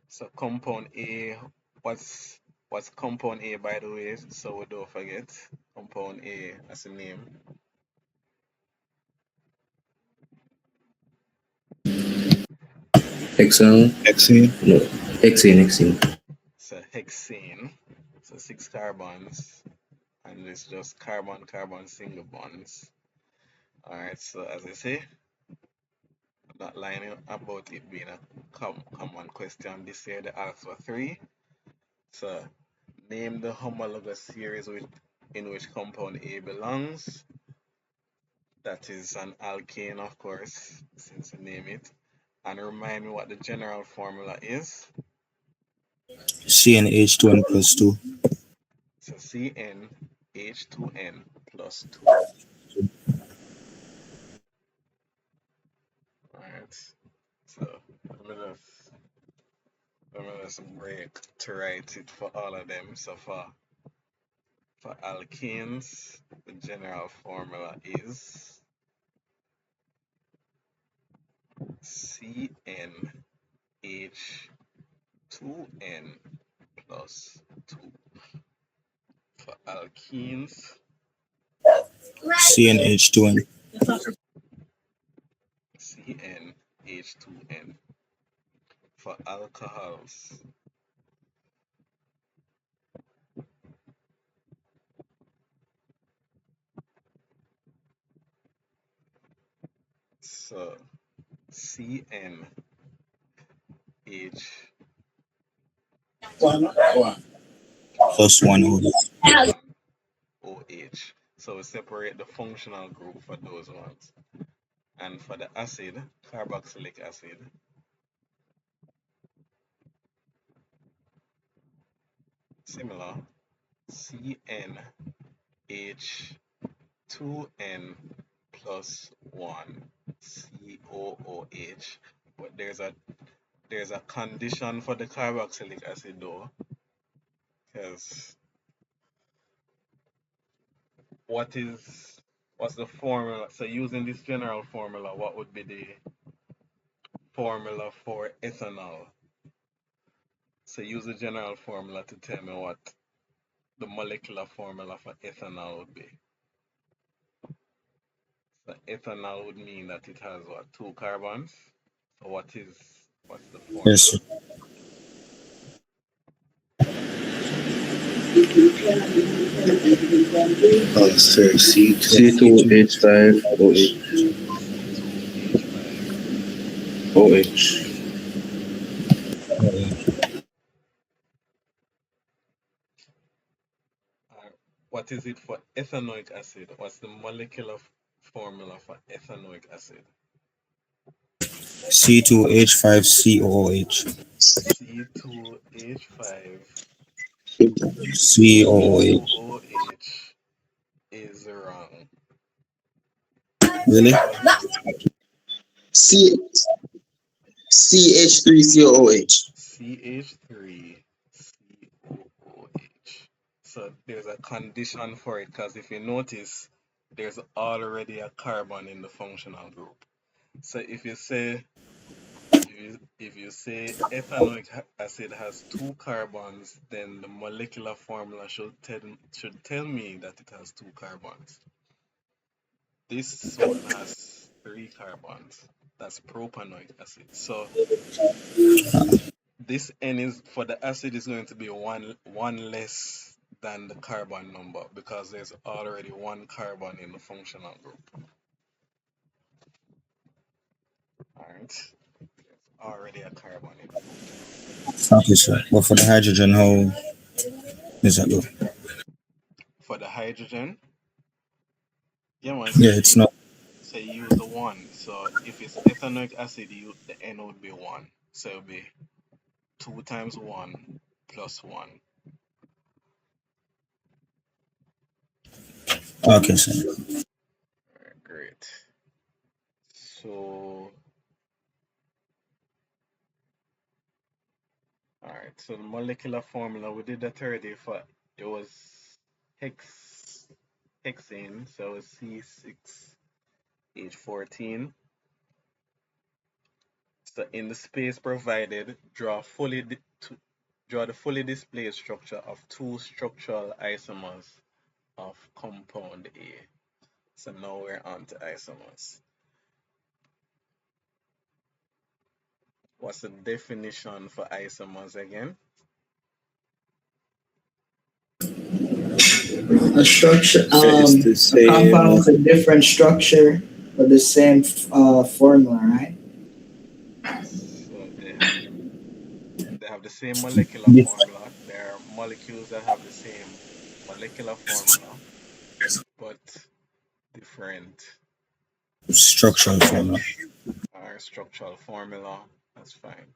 So compound A, what's compound A by the way? So we don't forget compound A as a name.
Hexane. No. Hexane.
So hexane. So 6 carbons, and it's just carbon single bonds. Alright, so as I say, I'm not lying about it being a common question. This year they asked for 3. So name the homologous series in which compound A belongs. That is an alkane, of course, since you name it. And remind me what the general formula is.
CnH2n plus 2.
So CnH2n plus 2. Alright. So let me just break to write it for all of them. So for alkenes, the general formula is CnH2n plus 2. For alkenes,
CnH2n.
CnH2n. For alcohols, so CnH2n
Plus 1 over.
plus 1 OH. So we separate the functional group for those ones. And for the acid, carboxylic acid, similar, CnH2n plus 1 COOH. But there's a condition for the carboxylic acid though, because what's the formula? So using this general formula, what would be the formula for ethanol? So use the general formula to tell me what the molecular formula for ethanol would be. So ethanol would mean that it has what, 2 carbons? So what's the formula?
Yes.
Sorry,
C2.
C2H5OH.
C2H5OH. What is it for ethanoic acid? What's the molecular formula for ethanoic acid?
C2H5COOH. COOH.
C2H5COOH is wrong.
Really?
C CH3COOH.
CH3COOH. So there's a condition for it because if you notice, there's already a carbon in the functional group. So if you say ethanoic acid has 2 carbons, then the molecular formula should tell me that it has 2 carbons. This one has 3 carbons. That's propanoic acid. So this N is for the acid is going to be one less than the carbon number because there's already 1 carbon in the functional group. Alright. Already a carbon in the functional group.
Okay, sir. But for the hydrogen, how does that go?
For the hydrogen, yeah man,
Yeah, it's not.
say use the 1. So if it's ethanoic acid, the N would be 1. So it would be 2 times 1 plus 1.
Okay, sir.
Alright, great. So alright, so the molecular formula we did that already for it was hexane, so it's C6H14. So in the space provided, draw the fully displayed structure of 2 structural isomers of compound A. So now we're on to isomers. What's the definition for isomers again?
A structure,
It's the
a compound
same.
with a different structure but the same formula, right?
So they have the same molecular formula. There are molecules that have the same molecular formula, but different
Structural formula.
structural formula. That's fine.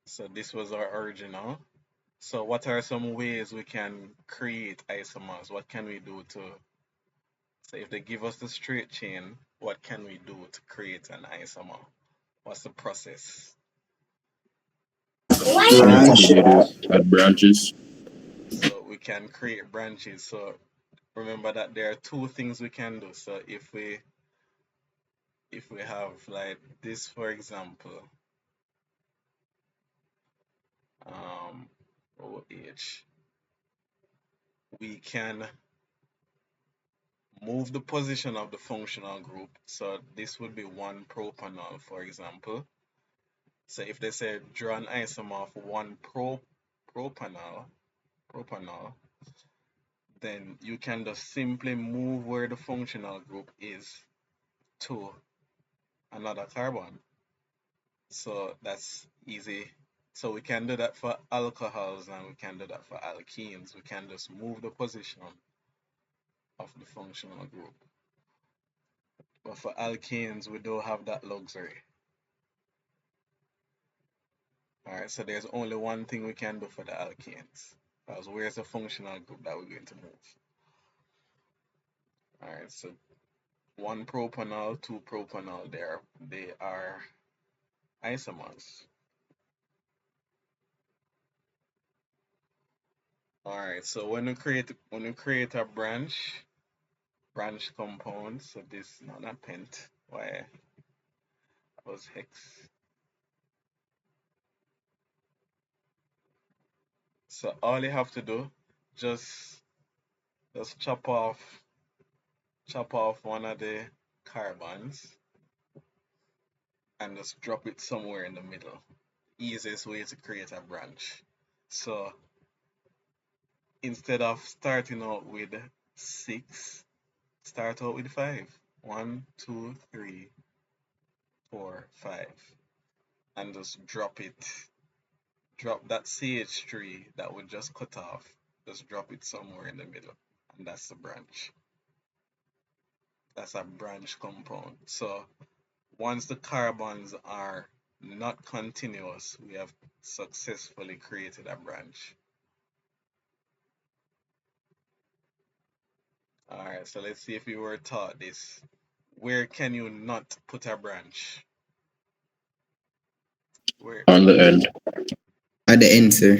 So this was our original. So what are some ways we can create isomers? What can we do to, so if they give us the straight chain, what can we do to create an isomer? What's the process?
Connect
Branch.
together at branches.
So we can create branches. So remember that there are 2 things we can do. So if we have like this, for example, OH, we can move the position of the functional group. So this would be 1 propanol, for example. So if they say draw an isomer of 1 propanol, then you can just simply move where the functional group is to another carbon. So that's easy. So we can do that for alcohols and we can do that for alkenes. We can just move the position of the functional group. But for alkanes, we don't have that luxury. Alright, so there's only one thing we can do for the alkanes. Because where's the functional group that we're going to move? Alright, so one propanol, two propanol there. They are isomers. Alright, so when we create a branch compound, so this not pent. Why was hex? So all you have to do, just chop off one of the carbons and just drop it somewhere in the middle. Easiest way to create a branch. So instead of starting out with 6, start out with 5. 1, 2, 3, 4, 5. And just drop it. Drop that CH3 that we just cut off. Just drop it somewhere in the middle. And that's the branch. That's a branch compound. So once the carbons are not continuous, we have successfully created a branch. Alright, so let's see if you were taught this. Where can you not put a branch? Where?
On the end.
At the end, sir.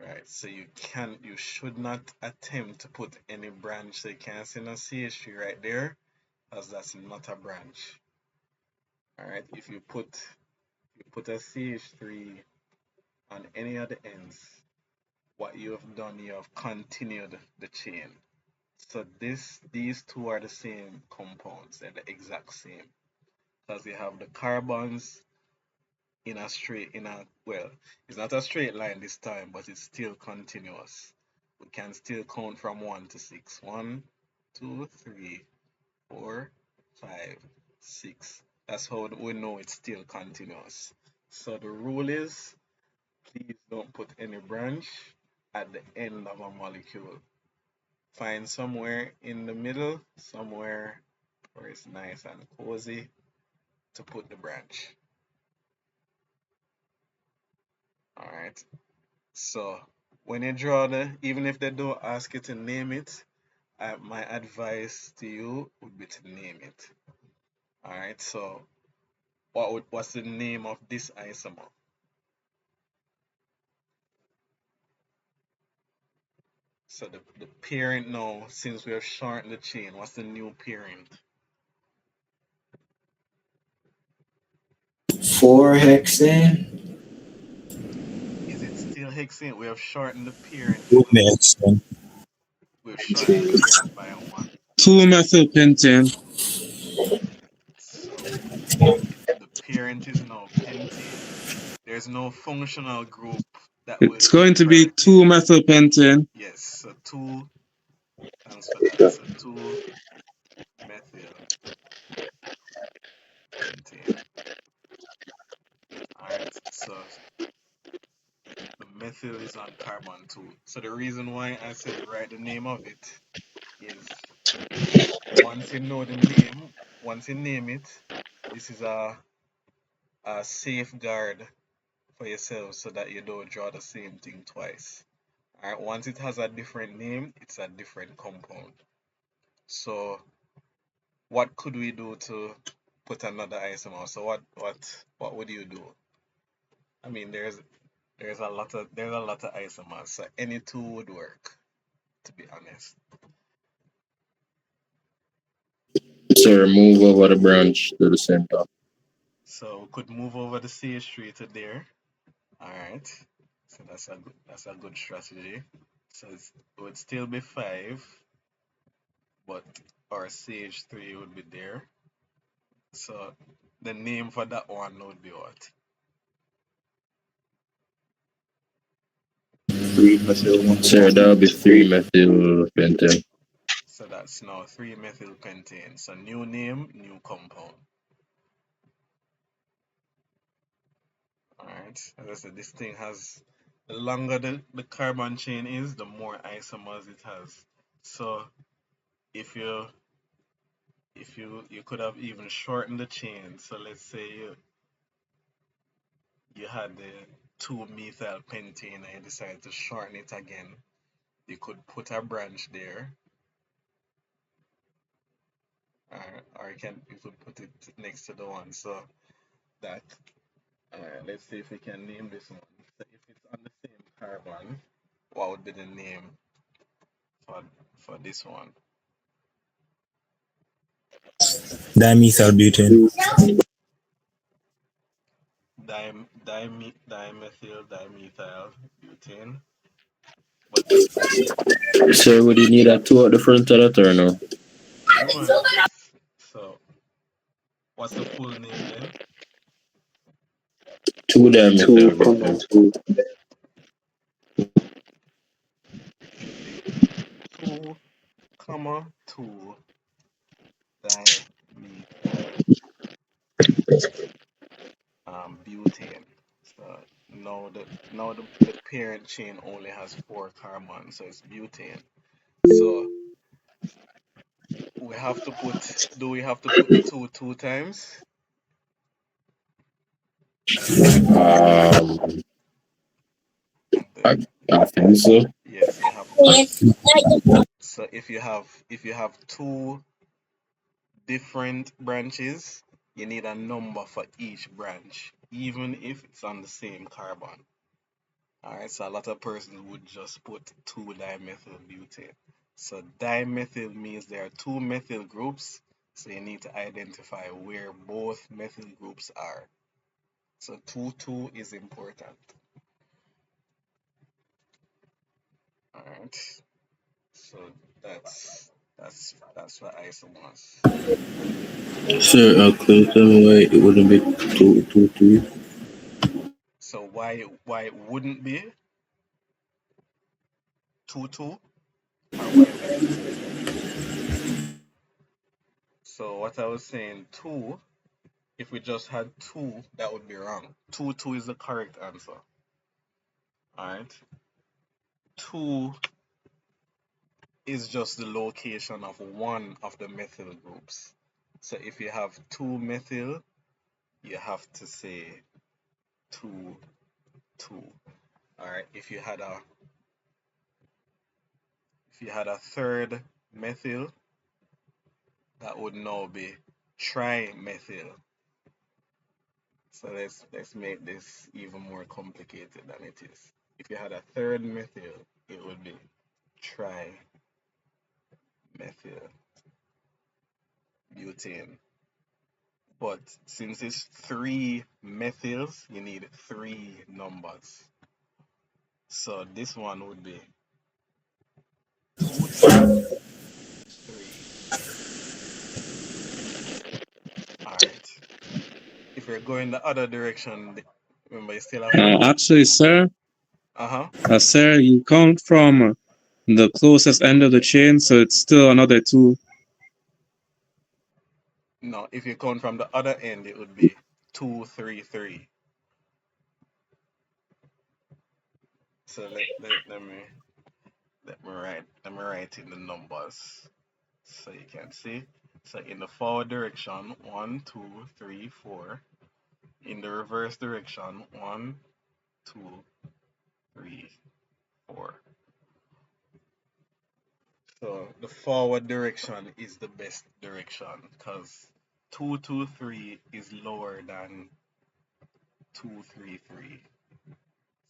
Right, so you should not attempt to put any branch. So you can't see no CH3 right there, as that's not a branch. Alright, if you put a CH3 on any of the ends, what you have done, you have continued the chain. So these two are the same compounds, they're the exact same. Because you have the carbons well, it's not a straight line this time, but it's still continuous. We can still count from 1 to 6. 1, 2, 3, 4, 5, 6. That's how we know it's still continuous. So the rule is, please don't put any branch at the end of a molecule. Find somewhere in the middle, somewhere where it's nice and cozy to put the branch. Alright, so when you draw even if they don't ask you to name it, my advice to you would be to name it. Alright, so what's the name of this isomer? So the parent now, since we have shortened the chain, what's the new parent?
4-hexane.
Is it still hexane? We have shortened the parent, you
Group
know.
mates, man.
We've shortened the parent by 1.
2-methylpentane.
So the parent is now pentane. There's no functional group that will
It's going to be
pertain.
2-methylpentane.
Yes, so 2, thanks for that. So 2-methylpentane. Alright, so the methyl is on carbon 2. So the reason why I said write the name of it is once you know the name, once you name it, this is a safeguard for yourself so that you don't draw the same thing twice. Alright, once it has a different name, it's a different compound. So what could we do to put another isomer? So what would you do? I mean, there's a lot of isomers, so any two would work, to be honest.
So remove over the branch to the center.
So we could move over the CH3 to there. All right. So that's a good strategy. So it would still be 5, but our CH3 would be there. So the name for that one would be what?
3-methyl
So that'll be 3-methylpentane.
So that's now 3-methylpentane. So new name, new compound. Alright, as I said, this thing has, the longer the carbon chain is, the more isomers it has. So if you if you could have even shortened the chain. So let's say you had the 2-methyl pentane and you decide to shorten it again. You could put a branch there, or you could put it next to the one. So that let's see if we can name this one. So if it's on the same carbon, what would be the name for this one?
Dimethyl butane.
Dimethyl dimethyl butane. But
Sir, would you need a two at the front of that or no?
we're going with this. So what's the full name then?
Two
Two
dimethyl
comma
butane.
two.
Should be 2 comma 2 dimethyl butane. So now the parent chain only has 4 carbons, so it's butane. So we have to put do we have to put the two times?
Um,
The,
I, I think so.
yes, you have to. So if you have two different branches, you need a number for each branch, even if it's on the same carbon. Alright, so a lot of persons would just put 2-dimethyl butane. So dimethyl means there are two methyl groups, so you need to identify where both methyl groups are. So 2,2 is important. Alright, so that's what isomers.
Sir, can you tell me why it wouldn't be two?
So why it wouldn't be 2,2, or why is it? So what I was saying, two, if we just had two, that would be wrong. 2,2 is the correct answer. Alright. Two is just the location of one of the methyl groups. So if you have 2-methyl, you have to say 2,2. Alright. If you had a third methyl, that would now be trimethyl. So let's make this even more complicated than it is. If you had a third methyl, it would be trimethyl butane. But since it's 3 methyls, you need 3 numbers. So this one would be 2,2,3. Alright. If you're going the other direction, remember you still have to put.
Actually, sir,
Uh-huh.
sir, you count from the closest end of the chain, so it's still another two.
No, if you count from the other end, it would be 2,3,3. So let me write in the numbers so you can see. So in the forward direction, 1, 2, 3, 4. In the reverse direction, 1, 2, 3, 4. So the forward direction is the best direction because 2, 2, 3 is lower than 2, 3, 3.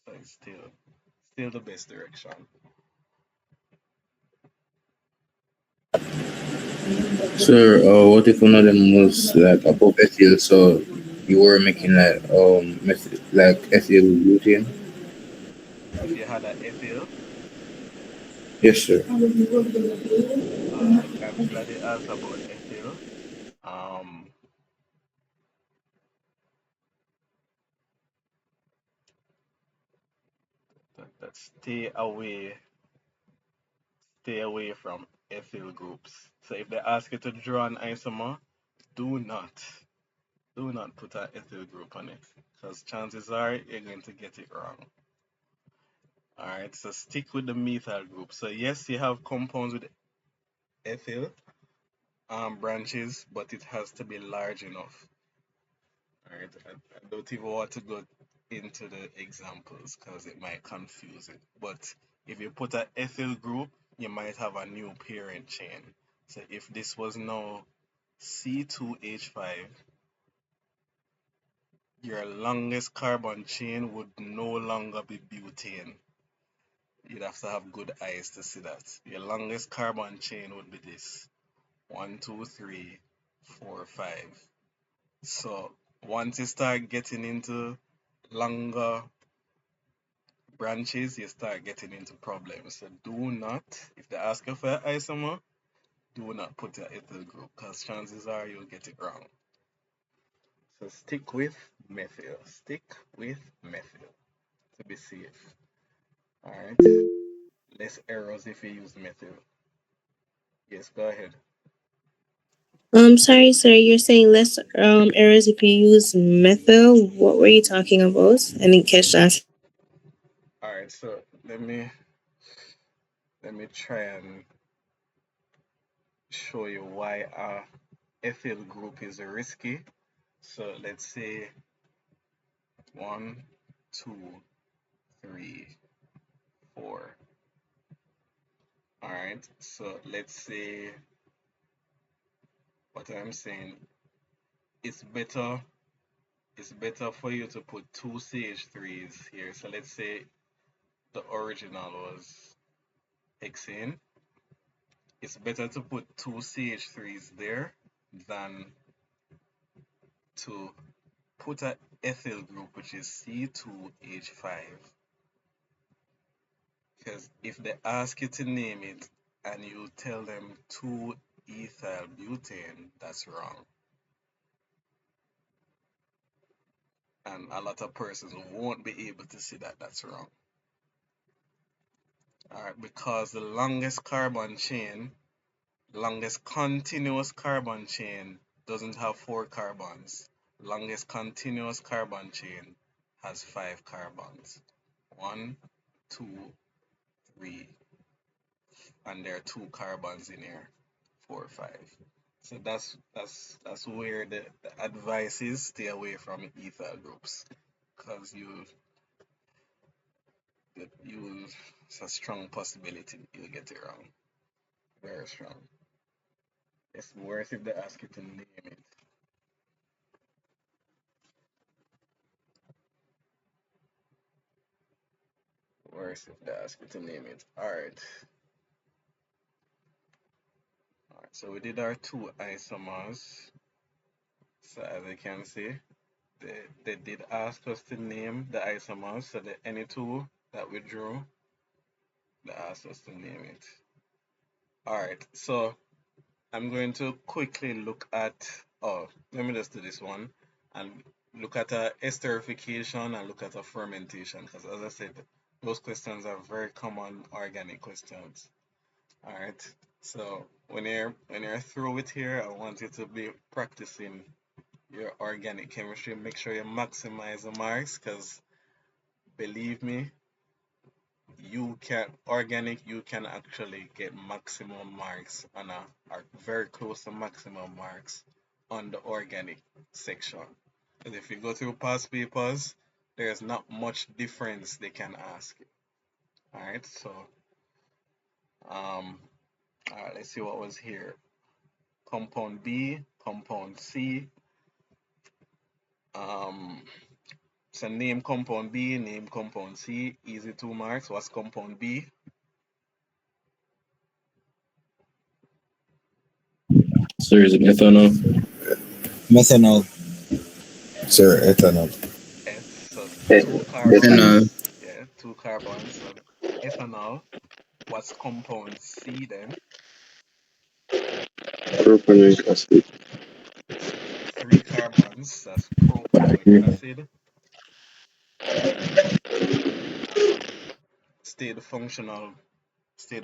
So it's still the best direction.
Sir, what if one of them was like above ethyl, so you were making like ethyl butane?
If you had a ethyl,
Yes, sir.
I'm glad you asked about ethyl. Um, that stay away from ethyl groups. So if they ask you to draw an isomer, do not do not put an ethyl group on it because chances are you're going to get it wrong. All right, so stick with the methyl group. So yes, you have compounds with ethyl, branches, but it has to be large enough. All right, I don't even want to go into the examples because it might confuse it. But if you put an ethyl group, you might have a new parent chain. So if this was now C2H5, your longest carbon chain would no longer be butane. You'd have to have good eyes to see that. Your longest carbon chain would be this. 1, 2, 3, 4, 5. So once you start getting into longer branches, you start getting into problems. So do not, if they ask you for an isomer, do not put your ethyl group because chances are you'll get it wrong. So stick with methyl. Stick with methyl to be safe. Alright. Less errors if you use methyl. Yes, go ahead.
Sorry, sir. You're saying less errors if you use methyl. What were you talking about? I didn't catch that.
Alright, so let me try and show you why a ethyl group is risky. So let's say 1, 2, 3, 4. All right, so let's say what I'm saying, it's better for you to put two CH3s here. So let's say the original was hexane. It's better to put two CH3s there than to put an ethyl group which is C2H5. Because if they ask you to name it and you tell them 2-ethyl butane, that's wrong. And a lot of persons won't be able to see that that's wrong. All right, because the longest continuous carbon chain doesn't have 4 carbons. Longest continuous carbon chain has 5 carbons. 1, 2, 3, and there are 2 carbons in here. 4, 5. So that's where the advice is: stay away from ethyl groups, because it's a strong possibility you'll get it wrong. Very strong. It's worse if they ask you to name it. Worse if they ask you to name it. Alright. Alright, so we did our 2 isomers. So as you can see, they did ask us to name the isomers. So any 2 that we drew, they asked us to name it. Alright, so I'm going to quickly look at, let me just do this one and look at a esterification and look at a fermentation, because as I said, those questions are very common organic questions. All right, so when you're through with here, I want you to be practicing your organic chemistry. Make sure you maximize the marks, because believe me, you can actually get maximum marks on or very close to maximum marks on the organic section. Because if you go through past papers, there's not much difference they can ask you. All right, so all right, let's see what was here. Compound B, compound C. So name compound B, name compound C. Easy 2 marks. What's compound B?
Sir, is it ethanol?
Methanol, sir, ethanol.
So
Eh,
2
Ethanol.
carbons. Yeah, 2 carbons. So ethanol. What's compound C then?
Propanoic acid.
So 3 carbons. That's propanoic acid. State the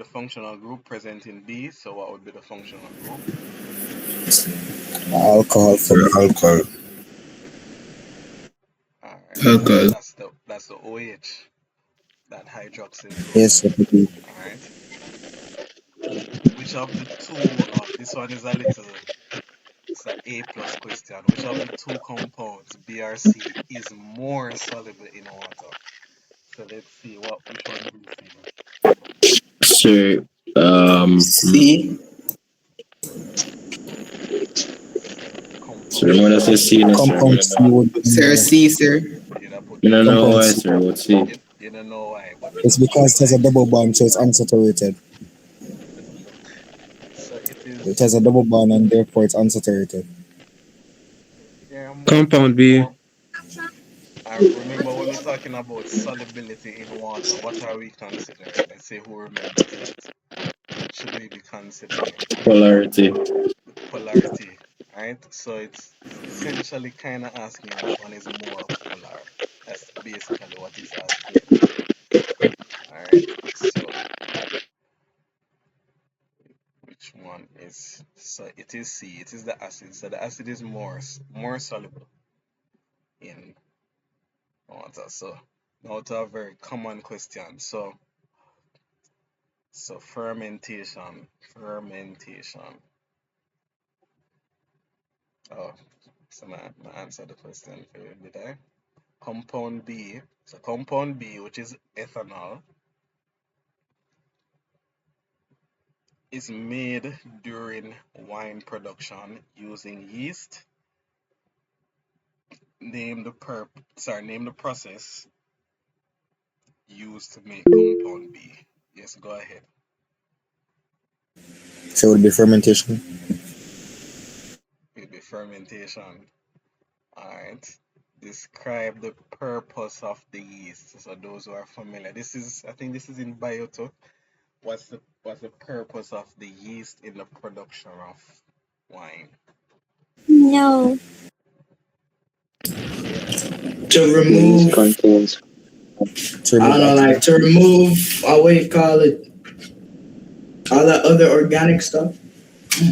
functional group present in B. So what would be the functional group?
Alcohol for the alcohol.
All right. So
Alcohol.
that's the OH, that hydroxyl group.
Yes, sir.
All right. which of the two, this one is a little, it's a A plus question. Which of the two compounds, B or C, is more soluble in water? So let's see which one do you think?
Sir,
C.
sir,
Compound
what does
C.
it see, sir?
Compound C would be
Sir
more.
C, sir.
You don't put
You don't know
Compound
why,
C.
sir. What's see?
you don't know why, but you
It's
don't put
because it has a
like
double bond, so it's unsaturated.
so it
It
is
has a double bond and therefore it's unsaturated.
yeah
Compound B.
more I remember when we're talking about solubility in water, what are we considering? Let's say who remembers that. What should we be considering?
Polarity.
The polarity, right? So it's essentially kind of asking which one is more polar. That's basically what it's asking. All right. So which one is? So it is C. It is the acid. So the acid is more soluble in water. So now to a very common question. So fermentation. Oh, so my answer the question for you, did I? Compound B. So compound B, which is ethanol, is made during wine production using yeast. Name the process used to make compound B. Yes, go ahead.
So it would be fermentation.
It'll be fermentation. Alright. Describe the purpose of the yeast. So those who are familiar. I think this is in bio too. What's the purpose of the yeast in the production of wine?
No.
To
Yeast
remove,
contains.
To
I
remove
don't know, like
oxygen.
to remove, what do you call it, all that other organic stuff.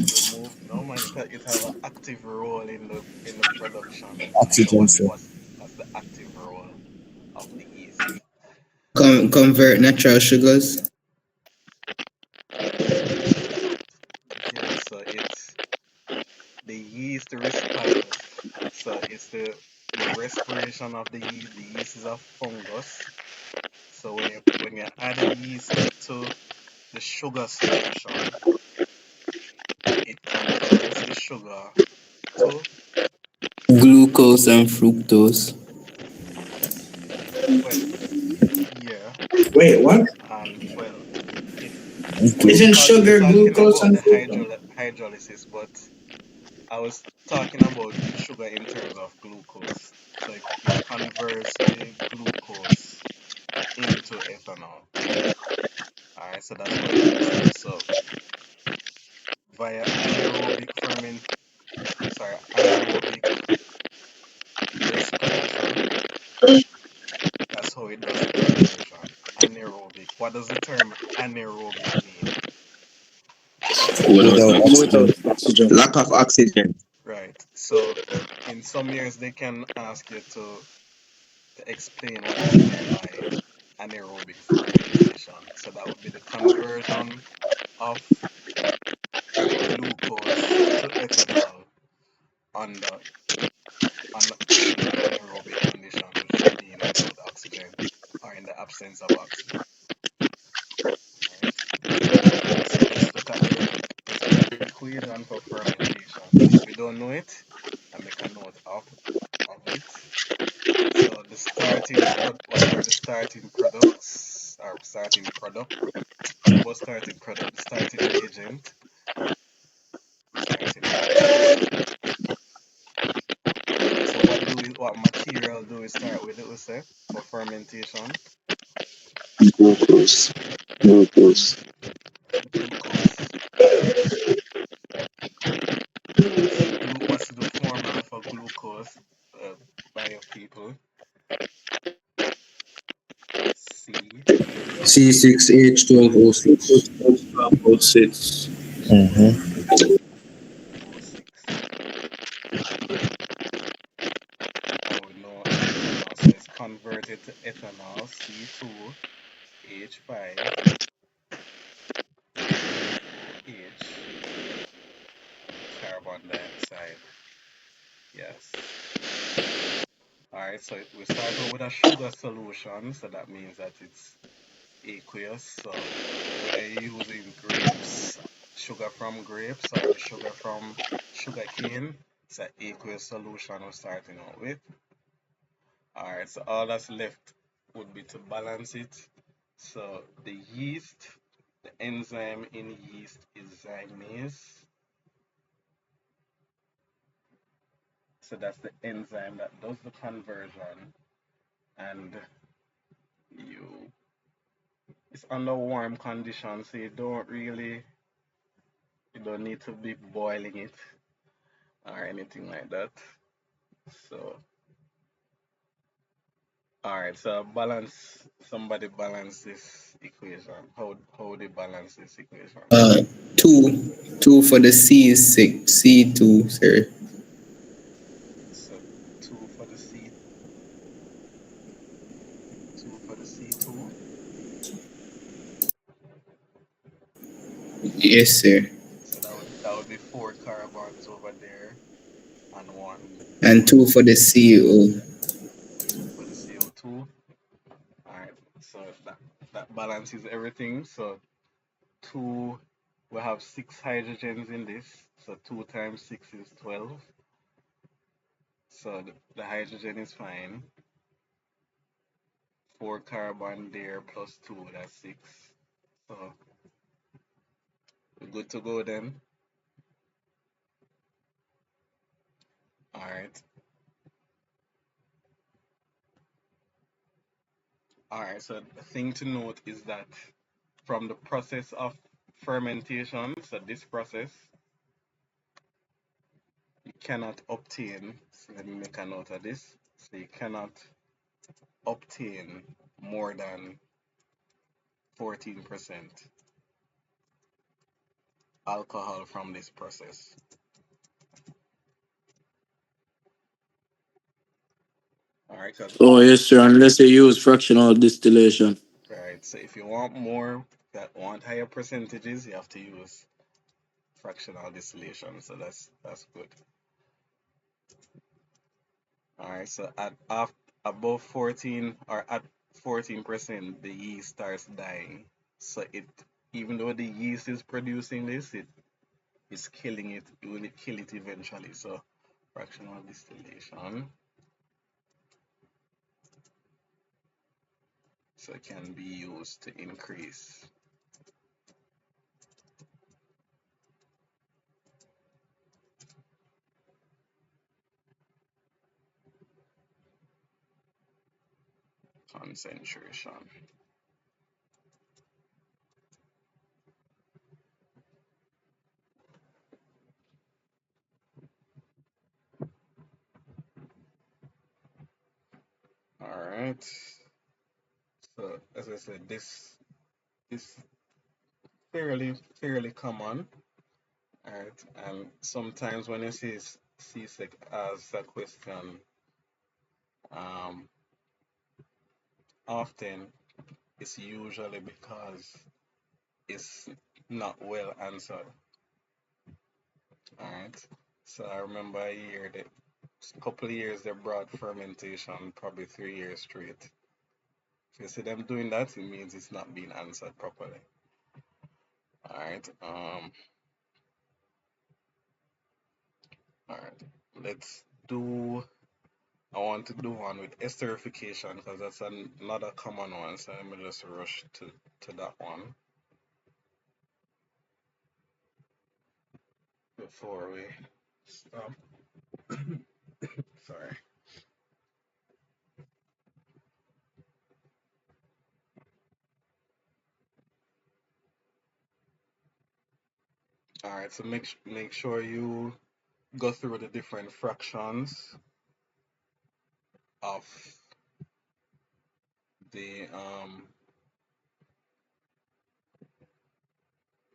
To remove no man, it have an active role in the production. So
Oxygen, sir.
what's the active role of the yeast?
Convert natural sugars.
Yeah, so it's the yeast responds. So it's the respiration of the yeast. The yeast is a fungus. So when you add a yeast to the sugar solution, it converts the sugar to
Glucose and fructose.
well, yeah,
Wait, what?
and well, it
Isn't
because we're
sugar
talking
glucose
about
and
the
fructose?
hydrolysis, but I was talking about the sugar in terms of glucose. So it converts the glucose into ethanol. All right, so that's what it does there. So via anaerobic respiration, that's how it does the conversion. Anaerobic. What does the term anaerobic mean?
Without
Without
oxygen.
Without
oxygen.
oxygen.
Lack of oxygen.
Right. So in some years they can ask you to explain what they mean by anaerobic fermentation. So that would be the conversion of glucose to ethanol under in an anaerobic condition, which would mean without oxygen or in the absence of oxygen. All right. So let's look at the equation for fermentation. If you don't know it, I make a note of it. So what are the starting products or starting product? What about starting product? The starting reagent, starting reagent. So what material do we start with? It will say for fermentation,
Glucose. Glucose.
glucose. What's the formula for glucose? Uh, by your people, C
Glucose
C6H12O6.
plus 12O6.
Mm-hmm.
O6. And we know ethanol, so it's converted to ethanol, C2H5OH. carbon dioxide. Yes. All right, so we start out with a sugar solution, so that means that it's aqueous. So whether you're using grapes, sugar from grapes, or sugar from sugarcane, it's an aqueous solution we're starting out with. All right, so all that's left would be to balance it. So the yeast, the enzyme in yeast is zymase. So that's the enzyme that does the conversion, and you it's under warm conditions, so you don't need to be boiling it or anything like that. So all right, so somebody balance this equation. How they balance this equation?
Uh, two for the C2, sir.
So two for the C two for the C2.
Yes, sir.
So that would be four carbons over there and
And
one
two for the CO.
two for the CO2. Alright, so that balances everything. So two we have six hydrogens in this. So two times six is 12. So the hydrogen is fine. Four carbon there plus two, that's six. So we're good to go then. Alright. Alright, so the thing to note is that from the process of fermentation, so this process, you cannot obtain, so let me make a note of this. So you cannot obtain more than 14% alcohol from this process. Alright, because
Oh, yes, sir. Unless they use fractional distillation.
right, so if you want more that want higher percentages, you have to use fractional distillation. So that's good. All right, so above 14 or at 14%, the yeast starts dying. So even though the yeast is producing this, it is killing it. It will kill it eventually. So fractional distillation, so it can be used to increase. Concentration. All right. So as I said, this is fairly common. All right, and sometimes when you see CSEC as a question, um, often it's usually because it's not well answered. All right. So I remember a couple of years they brought fermentation, probably 3 years straight. If you see them doing that, it means it's not being answered properly. All right. All right. Let's do. I want to do one with esterification because that's another common one. So let me just rush to that one before we stop. Sorry. All right. So make sure you go through the different fractions of the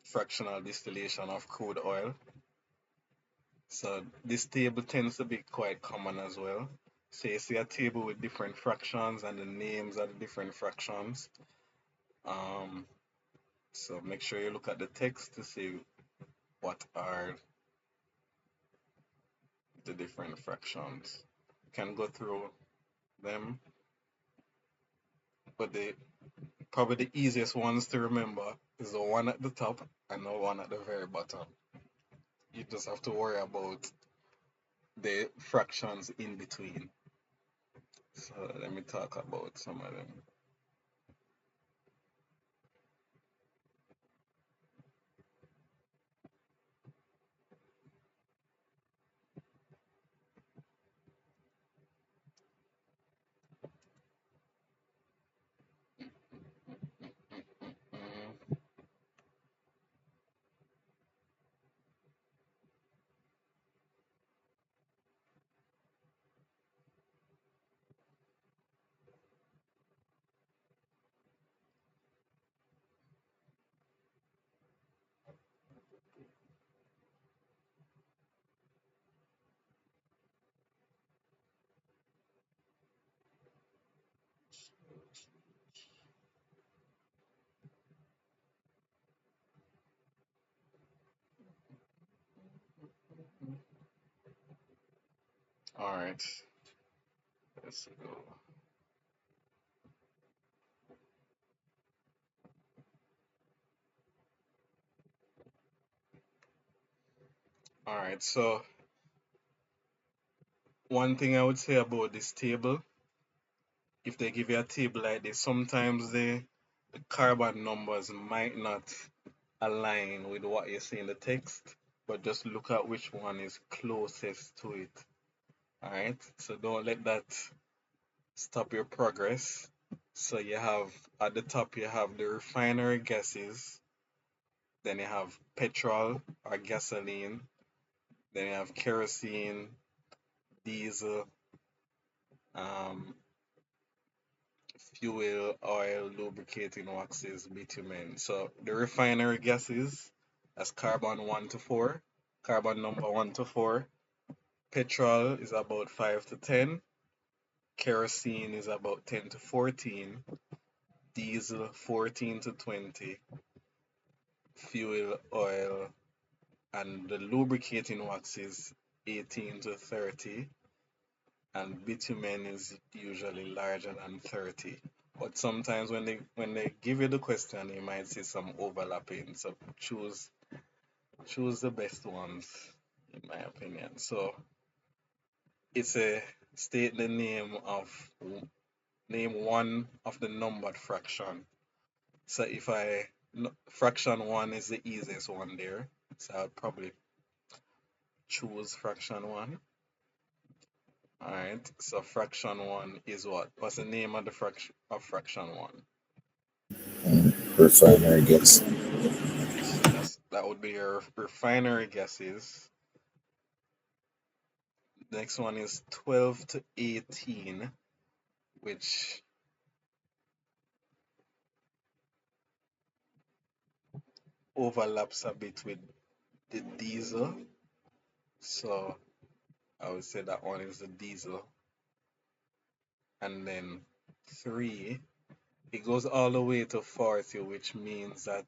fractional distillation of crude oil. So this table tends to be quite common as well. So you see a table with different fractions and the names of the different fractions. Um, so make sure you look at the text to see what are the different fractions. You can go through them, but probably the easiest ones to remember is the one at the top and the one at the very bottom. You just have to worry about the fractions in between. So let me talk about some of them. Mm, all right, let's go. All right, so one thing I would say about this table, if they give you a table like this, sometimes the carbon numbers might not align with what you see in the text, but just look at which one is closest to it. All right, so don't let that stop your progress. So you have at the top you have the refinery gases, then you have petrol or gasoline, then you have kerosene, diesel, um, fuel, oil, lubricating waxes, bitumen. So the refinery gases, that's carbon 1 to 4, carbon number 1 to 4. Petrol is about 5 to 10. Kerosene is about 10 to 14. Diesel 14 to 20. Fuel, oil, and the lubricating waxes 18 to 30. And bitumen is usually larger than 30. But sometimes when they give you the question, you might see some overlapping. So choose the best ones, in my opinion. So it's a state the name one of the numbered fraction. So if fraction one is the easiest one there, so I'll probably choose fraction one. All right. So fraction one is what? What's the name of the fraction one?
Refinery gas.
So that would be your refinery gases. Next one is 12 to 18, which overlaps a bit with the diesel. So I would say that one is the diesel. And then 3, it goes all the way to 40, which means that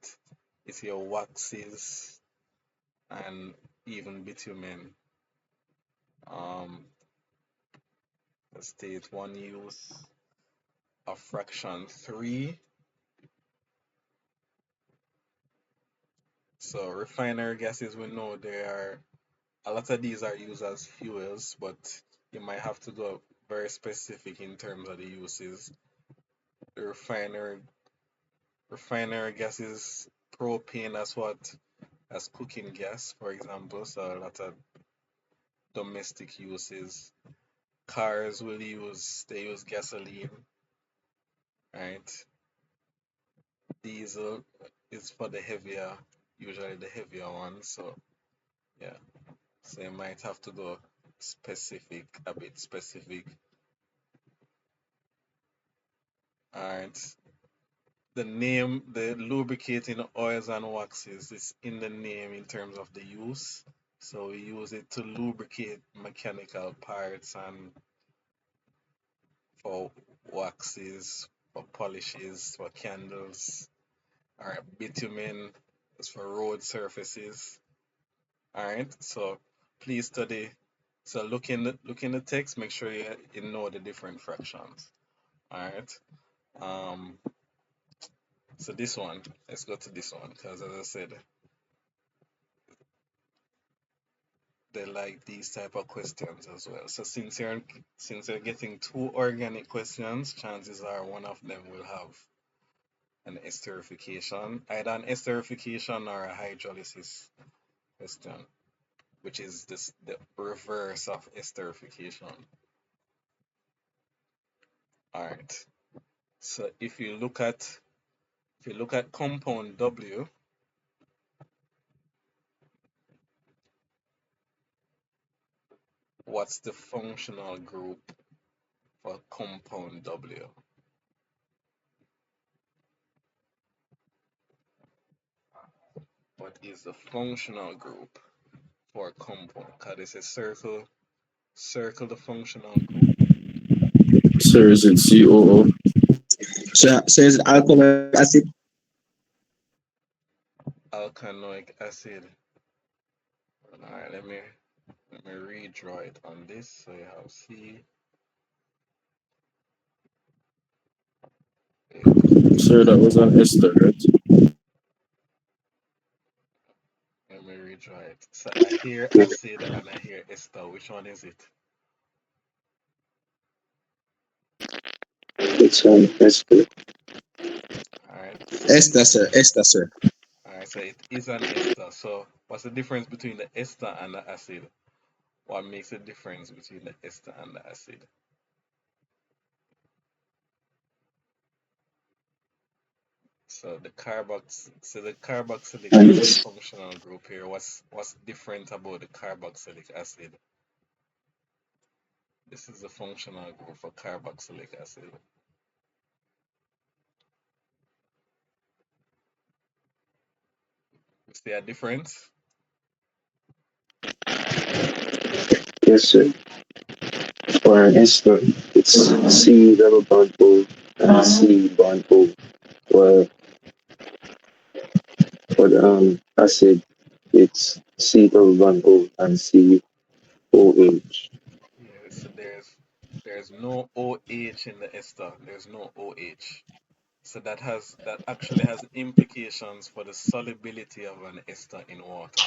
it's your waxes and even bitumen. State one use of fraction 3. So refinery gases, we know a lot of these are used as fuels, but you might have to go very specific in terms of the uses. The refinery gases, propane, as cooking gas, for example. So a lot of domestic uses. Cars they use gasoline, right? Diesel is for usually the heavier ones. So yeah, so you might have to go a bit specific. Alright. The lubricating oils and waxes is in the name in terms of the use. So we use it to lubricate mechanical parts and for waxes, for polishes, for candles. Alright, bitumen is for road surfaces. Alright, so please So look in the text, make sure you know the different fractions. All right. Um, so this one, let's go to this one because as I said, they like these type of questions as well. So since you're getting two organic questions, chances are one of them will have an esterification, either an esterification or a hydrolysis question, which is the reverse of esterification. All right. So if you look at compound W, what's the functional group for compound W? What is the functional group for compound? Because it's a circle the functional group.
Sir, is it COO?
So is it alcoholic acid?
Alkanoic acid. All right, let me redraw it on this. So you have C
Sir, that was an ester, right?
Let me redraw it. So I hear acid and I hear ester. Which one is it?
It's ester.
All right. So
Esther, sir. Esther, sir.
all right. So it is an ester. So what's the difference between the ester and the acid? What makes the difference between the ester and the acid? So the carboxylic
And
is the
it's
functional group here. What's different about the carboxylic acid? This is the functional group for carboxylic acid. You see a difference?
yes, sir. For an ester, it's C double bond O and C bond O. Well, for the acid, it's C double bond O and C O H.
Yeah, so there's no OH in the ester. There's no OH. So that actually has implications for the solubility of an ester in water.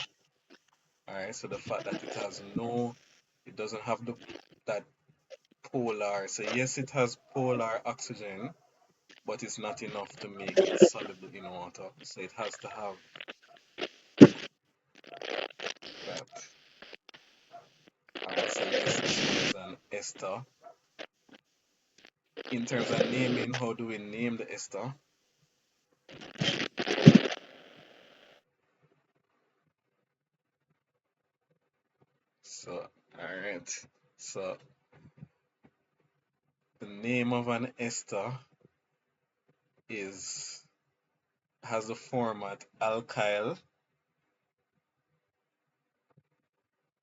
All right. So the fact that it doesn't have that polar. So yes, it has polar oxygen, but it's not enough to make it soluble in water. So it has to have that. All right. So yes, this one is an ester. In terms of naming, how do we name the ester? So, all right. So, the name of an ester is has the format alkyl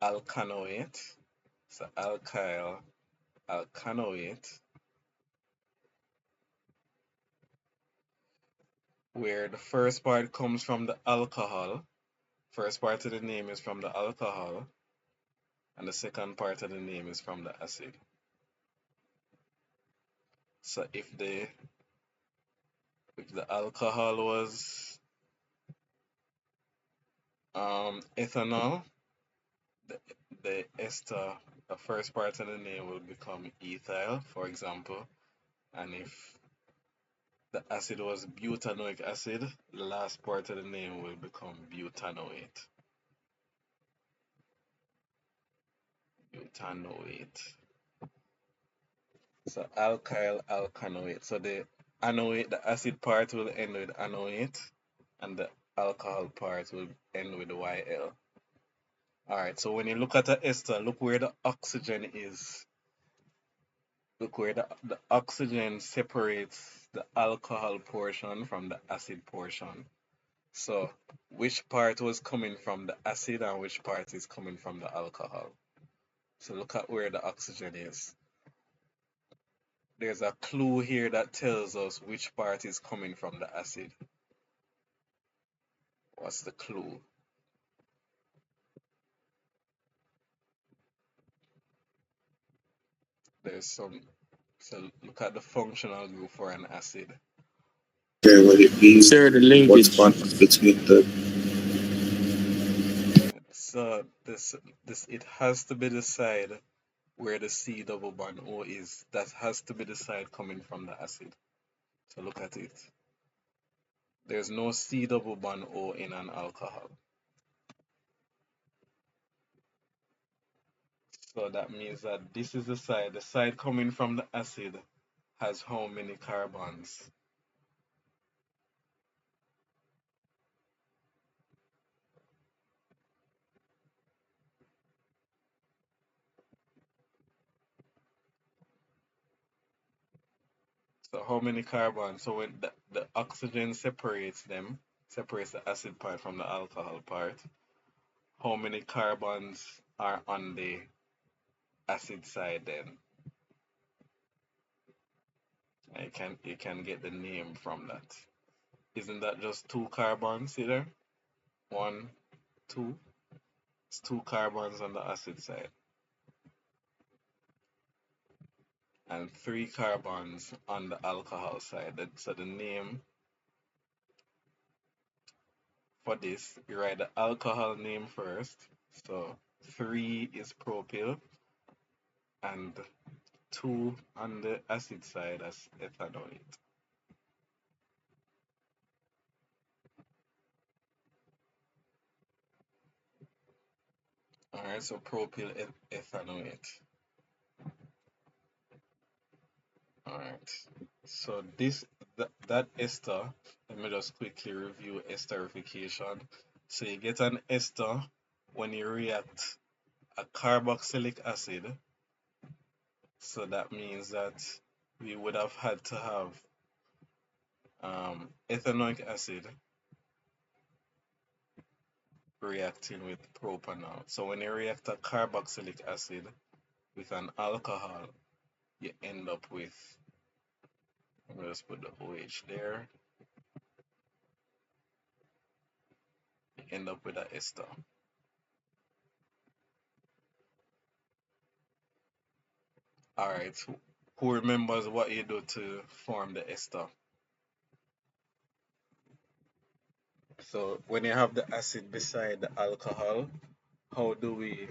alkanoate. So, alkyl alkanoate, where the first part comes from the alcohol. First part of the name is from the alcohol, and the second part of the name is from the acid. So, if the alcohol was ethanol, the, the ester, the first part of the name will become ethyl, for example. And if the acid was butanoic acid, the last part of the name will become butanoate. Butanoate. So alkyl alkanoate. So the anoate, the acid part will end with anoate, and the alcohol part will end with YL. Alright, so when you look at the ester, look where the oxygen is. Look where the oxygen separates the alcohol portion from the acid portion. So, which part was coming from the acid and which part is coming from the alcohol? So, look at where the oxygen is. There's a clue here that tells us which part is coming from the acid. What's the clue? There's some. So look at the functional group for an acid.
Sir, would it be
Sir, the
what's
linkage.
bond between the
So this it has to be the side where the C double bond O is. That has to be the side coming from the acid. So look at it. There's no C double bond O in an alcohol. So that means that this is the side coming from the acid has how many carbons? So how many carbons? So when the oxygen separates them, separates the acid part from the alcohol part, how many carbons are on the acid side then? And you can get the name from that. Isn't that just two carbons either? One, two. It's two carbons on the acid side. And three carbons on the alcohol side. So the name for this, you write the alcohol name first. So 3 is propyl and 2 on the acid side as ethanoate. Alright, so propyl ethanoate. Alright, so that ester, let me just quickly review esterification. So you get an ester when you react a carboxylic acid. So that means that we would have had to have ethanoic acid reacting with propanol. So when you react a carboxylic acid with an alcohol, you end up with, I'm going to just put the OH there, you end up with an ester. Alright, who remembers what you do to form the ester? So when you have the acid beside the alcohol, how do we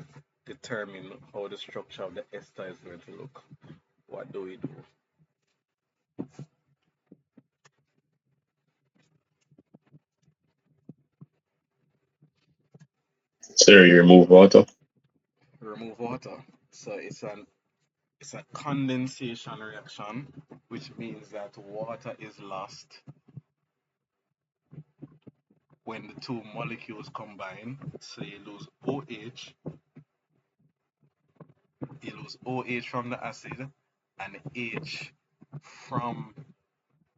determine how the structure of the ester is going to look? What do we do?
Sir, you remove water.
Remove water. So it's a condensation reaction, which means that water is lost when the two molecules combine. So you lose OH from the acid and H from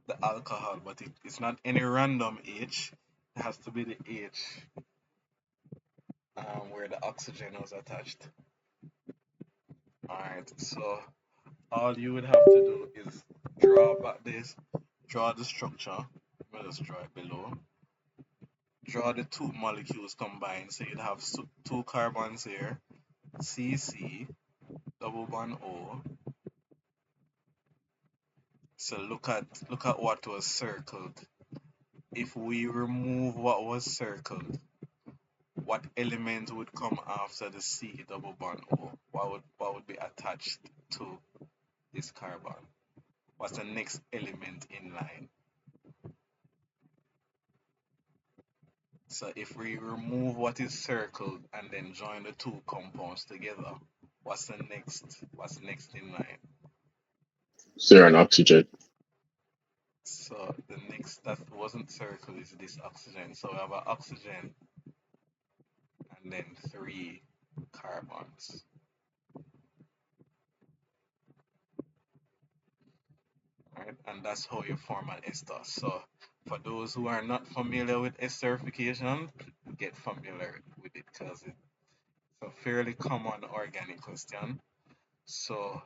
the alcohol, but it's not any random H. It has to be the H where the oxygen was attached. Alright, so all you would have to do is draw the structure. Let me just draw it below. Draw the two molecules combined. So you'd have two carbons here, CC, double bond O. So look at what was circled. If we remove what was circled, what element would come after the C double bond O? What would be attached to this carbon? What's the next element in line? So if we remove what is circled and then join the two compounds together, what's next in line?
Sir, an oxygen.
So the next that wasn't circled is this oxygen. So we have an oxygen and then three carbons. Right? And that's how you form an ester. So for those who are not familiar with esterification, get familiar with it because it's a fairly common organic question. So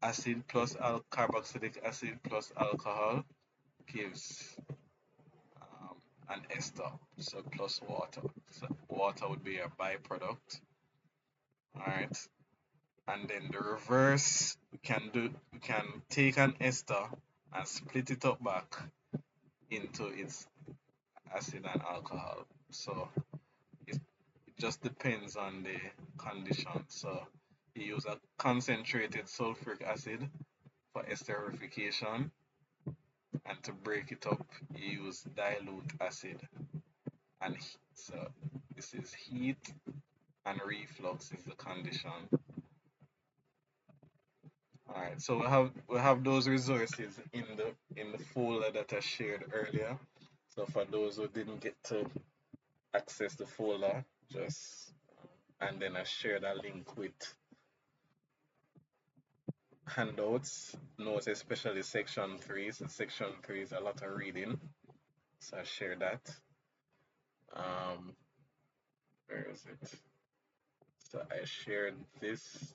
acid plus carboxylic acid plus alcohol gives an ester, so plus water. So water would be a byproduct. All right. And then the reverse, we can take an ester and split it up back into its acid and alcohol. So it just depends on the condition. So you use a concentrated sulfuric acid for esterification, and to break it up, you use dilute acid and heat. So this is heat and reflux is the condition. All right, so we have those resources in the folder that I shared earlier. So for those who didn't get to access the folder, just and then I shared a link with handouts, notes, especially section 3. So section 3 is a lot of reading. So I share that. Um, where is it? So I shared this.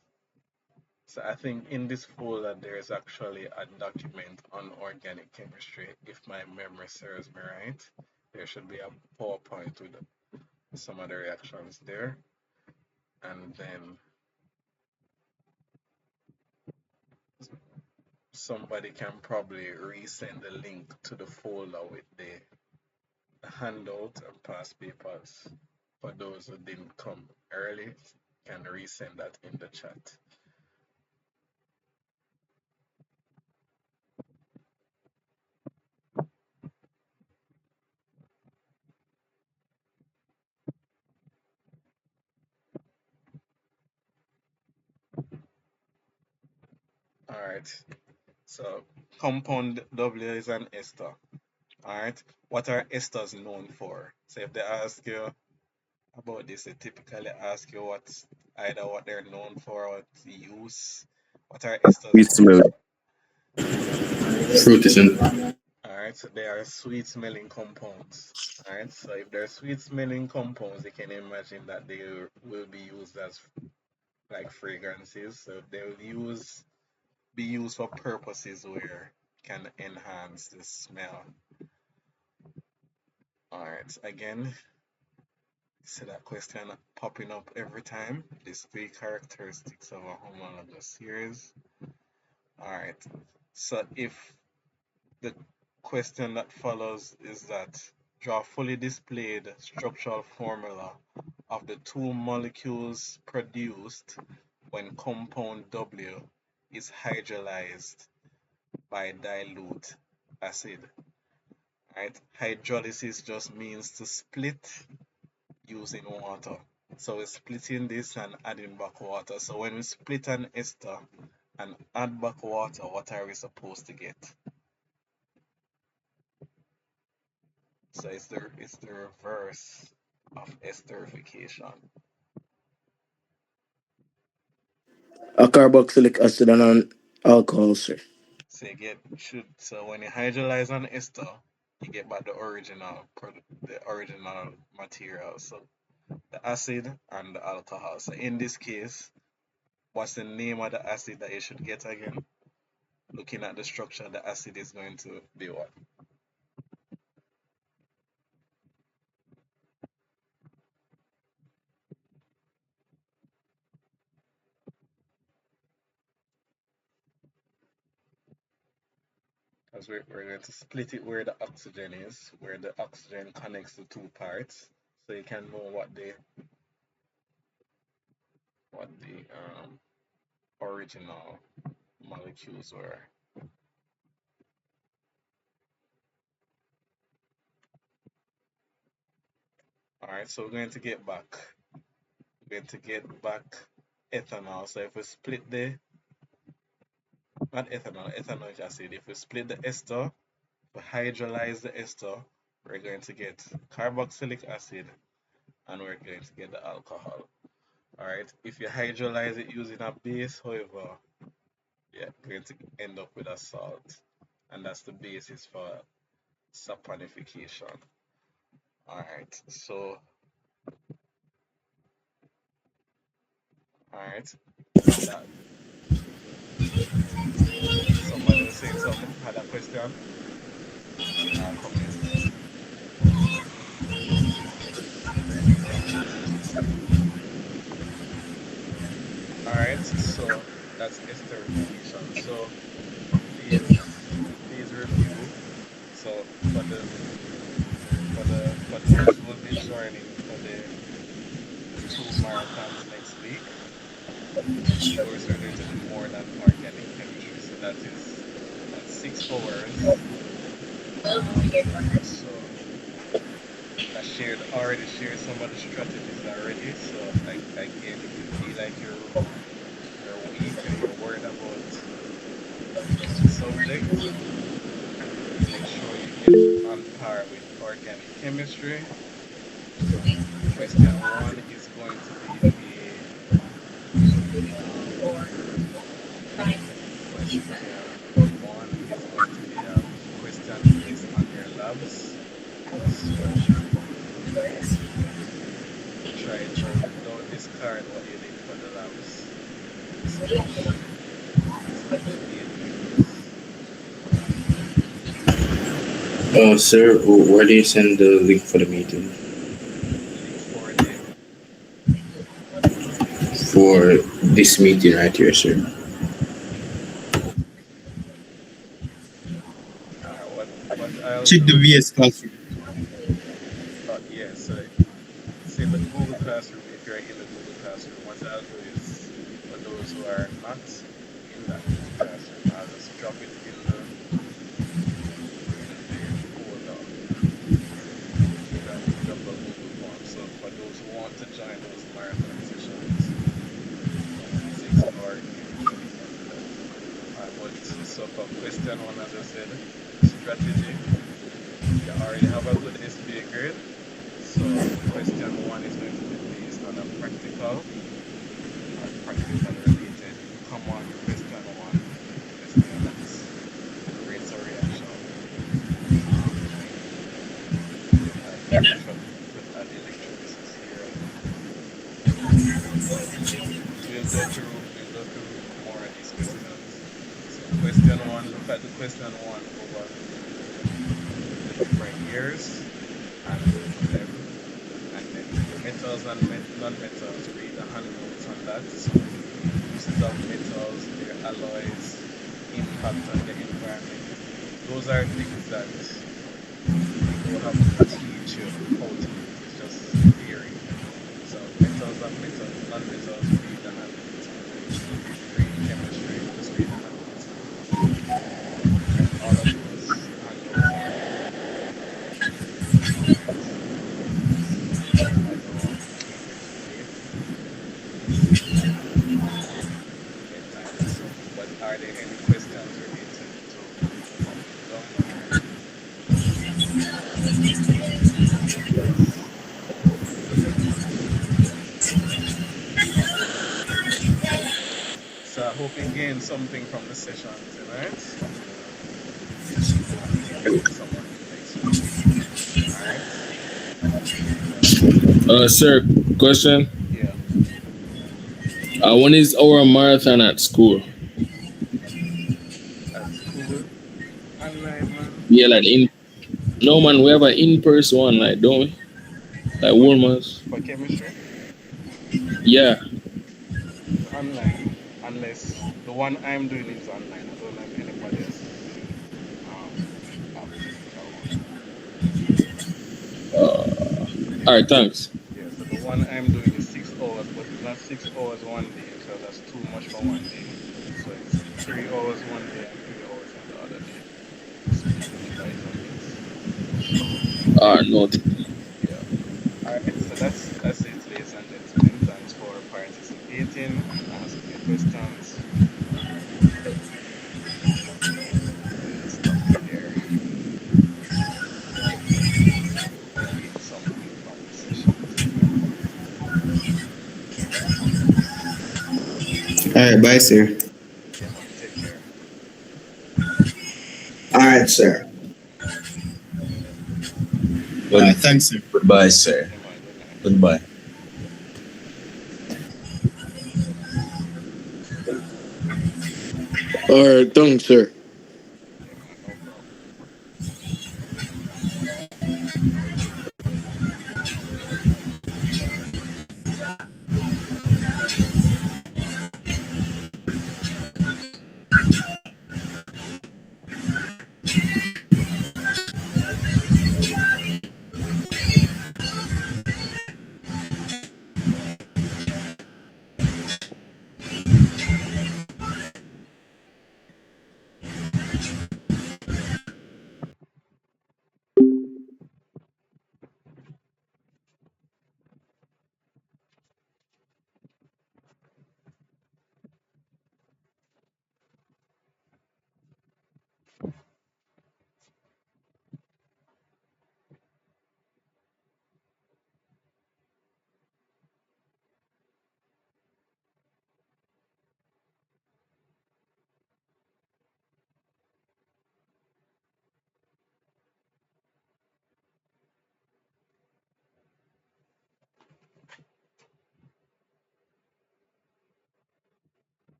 So I think in this folder there is actually a document on organic chemistry. If my memory serves me right, there should be a PowerPoint with some of the reactions there. And then somebody can probably resend the link to the folder with the handout and past papers. For those who didn't come early, can resend that in the chat. All right. So compound W is an ester. All right. What are esters known for? So if they ask you about this, they typically ask you either what they're known for or what the use. What are esters
Sweet
known
smell.
for?
Fruity scent.
Alright, so they are sweet smelling compounds. Alright, so if they're sweet smelling compounds, you can imagine that they will be used as like fragrances. So they will be used for purposes where can enhance the smell. Alright, again, see that question popping up every time. These 3 characteristics of a homologous series. Alright, so if the question that follows is that draw fully displayed structural formula of the two molecules produced when compound W is hydrolyzed by dilute acid. Right? Hydrolysis just means to split using water. So we're splitting this and adding back water. So when we split an ester and add back water, what are we supposed to get? So it's the reverse of esterification.
A carboxylic acid and an alcohol, sir.
So when you hydrolyze an ester, you get back the original material. So the acid and the alcohol. So in this case, what's the name of the acid that you should get again? Looking at the structure, the acid is going to be what? Because we're going to split it where the oxygen is, where the oxygen connects the two parts, so you can know what the original molecules were. All right, so we're going to get back ethanol. So if we split not ethanol, ethanoic acid. If we split the ester, we hydrolyze the ester, we're going to get carboxylic acid, and we're going to get the alcohol. All right. If you hydrolyze it using a base, however, you're going to end up with a salt, and that's the basis for saponification. All right. So, all right. That somebody was saying something. Had a question or a comment. All right, so that's esterification. So please review. So for those who will be joining for the two marathons next week, yours are going to be more than organic chemistry. So that's 6 hours. So already shared some of the strategies already. So again, if you feel like you're weak or you're worried about the subject, make sure you get on par with organic chemistry. Question one is going to be um, a question based on your labs. So try to don't discard what you did for the labs, especially the adherence.
Sir, where do you send the link for the meeting?
Link for the
For this meeting right here, sir.
what I'll
Check the
do.
VS Classroom.
Yeah, so it's in the Google Classroom. If you're in the Google Classroom, what I'll do is for those who are not in that Google Classroom, I'll just drop it in the folder in the Google form. So for those who want to join those marathon sessions, physics or chemistry, you can do that. But so for question one, as I said, strategy. You already have a good SBA grade. So question one is going to be based on a practical or practical related common question one question that's rates of reaction with electrolysis here. We'll go through more of these questions. So question one, look at the question one over the different years and go through them. And then metals and non-metals, read the handnotes on that. So uses of metals, their alloys, impact on the environment. Those are things that we don't have to teach you how to use. It's just theory. So metals and non-metals, read the handnotes on them. If you're in chemistry, just read the handnotes on them. And all of those handnotes are all right. As we came a little late, we get time. So, but are there any questions related to what we've done or yes? So I hope you gained something from the session tonight and take away some of it next week. All right?
Sir, question.
Yeah.
When is our marathon at school?
At school, online, man.
Yeah, like in. No man, we have an in-person one, like don't we? Like
For,
Walmart.
for chemistry,
Yeah.
it's online. Unless the one I'm doing is online. I don't know if anybody else is doing a physical one.
All
Yeah.
right. Thanks.
Yeah, so the one I'm doing is 6 hours, but it's not 6 hours one day because that's too much for one day. So it's 3 hours one day and 3 hours on the other day, split by subjects.
All right. No.
Yeah. All right. So that's it, ladies and gentlemen. Thanks for participating and asking your questions. We'll stop it there. Hope you gained something from the session tonight.
All right, bye, sir.
Yeah, man. Take care.
All right, sir.
All right, thanks, sir.
Goodbye, sir.
Yeah, man. Good night.
Goodbye.
All right. Thanks, sir.